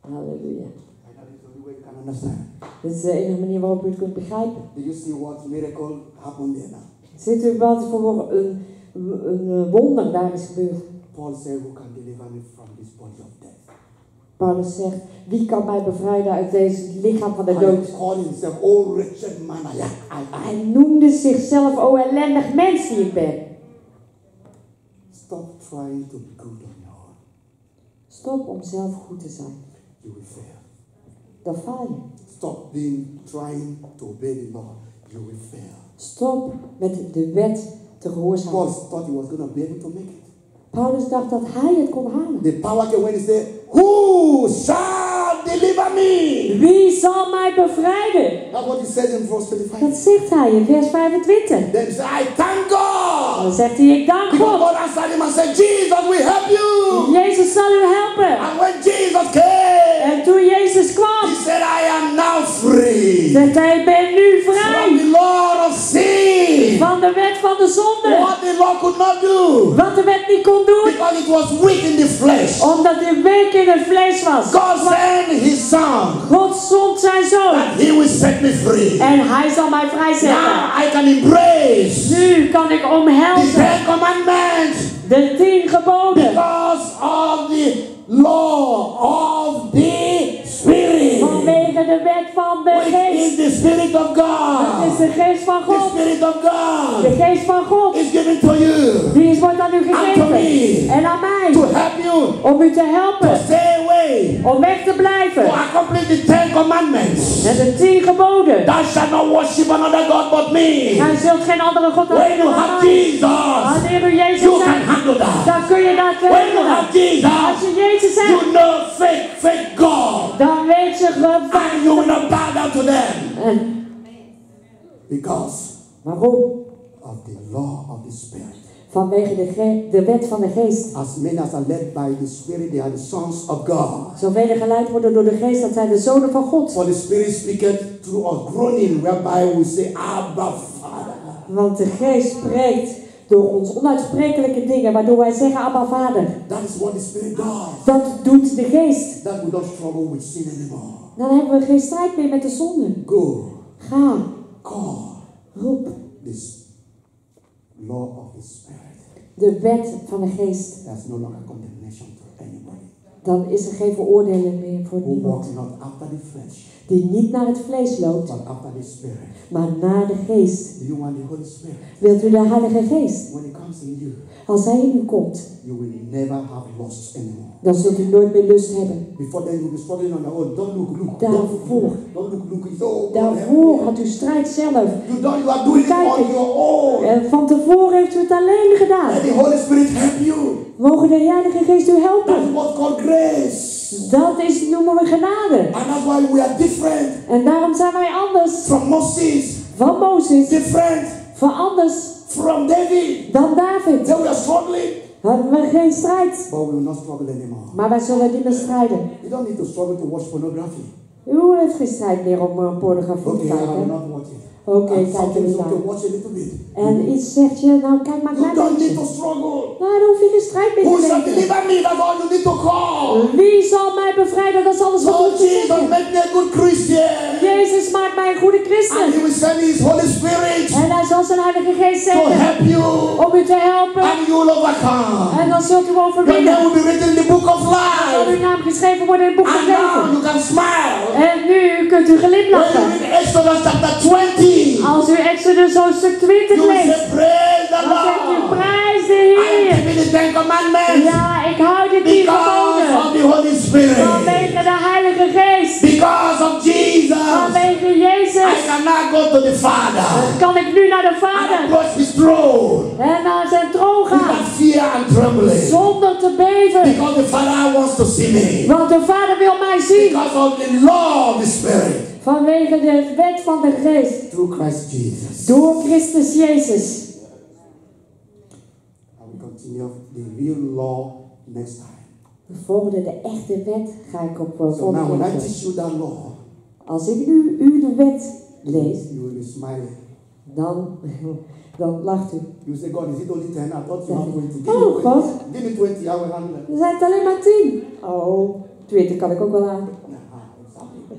Halleluja. And that is the only way you can understand. Dit is de enige manier waarop u het kunt begrijpen. Do you see what miracle happened there now? Ziet u wat voor een wonder daar is gebeurd? Paul said, who can deliver me from this body of death? Paulus zegt, wie kan mij bevrijden uit deze lichaam van de And dood? he called himself, oh wretched man I am. Hij noemde zichzelf, o ellendig mens die ik ben. Stop trying to be good on your own. Stop om zelf goed te zijn. You will fail. Dan faal je. Stop trying to obey the law. You will fail. Stop met de wet te gehoorzamen. Paul thought he was going to be able to make it. Paulus dacht dat hij het kon halen. The power came when he said, who shall deliver me? Wie zal mij bevrijden? That's what he says in verse 25. Dat zegt hij in vers 25. Then he said, I thank God. Dan zegt hij, ik dank Because God. God answered him and said, Jesus will help you. Jezus zal u helpen. And when Jesus came, En toen Jezus kwam, he said, I am now free zegt hij, ik ben nu from vrij the law of sin. van de wet van de zonde. What the law could not do. Wat de wet niet kon doen. Because it was weak in the flesh. Omdat hij week in het vlees was. God sent his son. God zond zijn zoon. That he will set me free. En hij zal mij vrijzetten. Now I can embrace Nu kan ik the omhelzen 10 commandments. de 10 geboden. Because of the law of the Spirit. Vanwege de wet van de Which is geest. the Spirit of Het is God. de geest van The God. Spirit of God De geest van God. is given to you Die wordt aan u And to gegeven. me. En aan mij. to help you Om u te to helpen. stay away, Om weg te blijven. to accomplish the 10 commandments. En de 10 geboden. Thou shalt not worship another God but me. Gij zult geen andere God When you aanbidden dan have mij. Jesus, Wanneer u Jezus you can bent, handle that. dan kun je dat When you handelen. have Jesus, Als je Jezus you hebt, know fake God. dan weet je And you will not bow down to them. En Because waarom? of the law of the Spirit. Vanwege de wet van de geest. As many as are led by the Spirit, they are the sons of God. Zoveel geleid worden door de geest, dat zijn de zonen van God. For the Spirit speaketh through us groaning, whereby we say, Abba, Father. Want de geest spreekt door ons onuitsprekelijke dingen, waardoor wij zeggen, Abba Vader. That is what the Spirit does. Dat doet de geest. That we don't struggle with sin anymore. Dan hebben we geen strijd meer met de zonde. Go, Ga, call roep. this law of the Spirit. De wet van de geest. There's no longer condemnation to anybody Dan is er geen veroordeling meer voor who niemand. walks not after the flesh, Die niet naar het vlees loopt, but after the Spirit. maar naar de geest. Do you want the Holy Spirit? Wilt u de Heilige Geest? When it comes in you, Als hij in u komt, you will never have lust anymore. dan zult u nooit meer lust hebben. Before then, you'll be struggling on your own. Don't look. Daarvoor. Don't look. It's oh, Daarvoor had u strijd zelf. You are doing it on your own. En van tevoren heeft u het alleen gedaan. Let the Holy Spirit help you. Mogen de Heilige Geest u That's helpen? what's called grace. Dat is, noemen we genade. And that's why we are different En daarom zijn wij anders from Moses, van Mozes, different van anders from David. dan David. Then we are struggling, Hadden we geen strijd. but we will not struggle anymore. Maar wij zullen niet meer strijden. You don't need to struggle to watch pornography. U heeft geen strijd meer om pornografie te Okay, I will kijken. not watch it. Oké, And kijk er something niet is okay, naar. watch a little bit. En iets zegt je, nou kijk maar een You klein don't need beetje. to struggle. Nou, dan hoef je geen strijd meer Who te shall denken. deliver me? That's all you need to call. Wie zal mij bevrijden? Dat is alles wat Oh, we te Jesus, zeggen. make me a good Christian. Jezus maakt mij een goede And christen. He will send His Holy Spirit En hij zal zijn Heilige Geest to zenden help you. om u te helpen. And you will overcome. En dan zult u Your overwinnen. name will be written in the book of Dan zal life. uw naam geschreven worden in het boek van And now leven. you can smile. En nu kunt u When you glimlachen. read Exodus chapter 20, Als u Exodus hoofdstuk 20 you will say, leest, praise the dan zegt u Lord. prijs de I am Heer. keeping the 10 commandments Ja, ik hou dit niet because geboden. of the Holy Spirit. Vanwege de Heilige Geest. Because of Jesus, Vanwege I Jezus. can now go to the Father Kan ik nu naar de and Vader approach His throne en naar zijn troon gaan. without fear and trembling. Zonder te beven. Because the Father wants to see me. Want de Vader wil mij zien. Because of the law of the Spirit. Vanwege de wet van de geest. Through Christ Jesus. Door Christus Jezus. I will continue the real law next time. De volgende, de echte wet, ga ik op So now volgende when I keer. teach you that law, Als ik nu u de wet lees, you will be smiling. dan lacht u. You say, God, is it only 10? I thought you had 20. Oh, God. Give me 20, I will handle it. Er zijn het alleen maar 10. Oh, 20 kan ik ook wel aan. Exactly.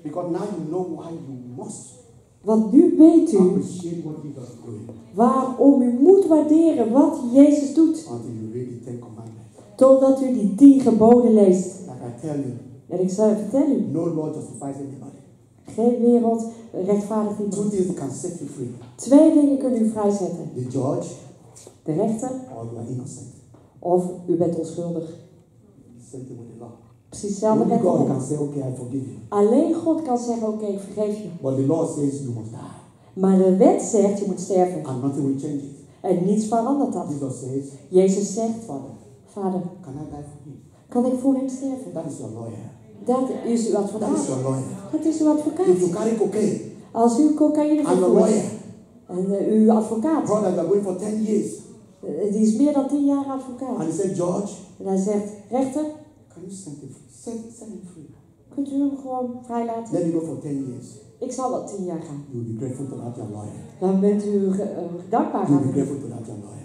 Because now you know why you must Want nu weet u appreciate what Jesus is doing waarom u moet waarderen wat Jezus doet. until you read the 10 commandments. Totdat u die 10 geboden leest. Like I tell you, En ik zal vertellen u, no law justifies anybody. geen wereld rechtvaardigt Two iemand. things can set you free. 2 dingen kunnen u vrijzetten. The judge De rechter or you are innocent. of u bent onschuldig. Same thing with the law. Precies hetzelfde Only met de God wet. can say, okay, I forgive you. Alleen God kan zeggen, oké, ik vergeef je. But the law says you must die. Maar de wet zegt, je moet sterven. And nothing will change it. En niets verandert dat. Jesus says, Jezus zegt, Father, Vader, can I die for you? kan ik voor hem sterven? That is your lawyer. Dat is uw That is advocaat. your lawyer. Dat is uw If you advocaat. carry cocaine Als u cocaïne and your vervoert lawyer, en uw advocaat, brother, you are going for 10 years. die is meer dan 10 jaar advocaat. And he said, George, En hij zegt, rechter, can you set him free? kunt u hem gewoon vrijlaten? Let me go for 10 years. Ik zal wel 10 jaar gaan. You will be grateful to that your lawyer. Dan bent u dankbaar You will be aan. grateful to that your lawyer.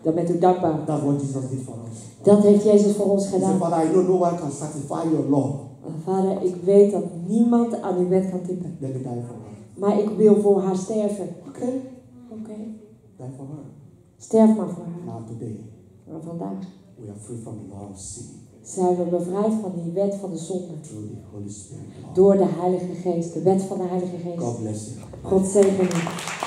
Dan bent u dankbaar. That's what Jesus did for us. Dat heeft Jezus voor ons He said, gedaan. Father, I know no one can satisfy your law. Vader, ik weet dat niemand aan uw wet kan tippen. Let me die for her. Maar ik wil voor haar sterven. Okay. Oké. Die for her. Sterf maar voor haar. Now today, Maar vandaag we are free from the law of sin zijn we bevrijd van die wet van de zonde. through the Holy Spirit. Door de Heilige Geest. De wet van de Heilige Geest. God bless you. God zegen u.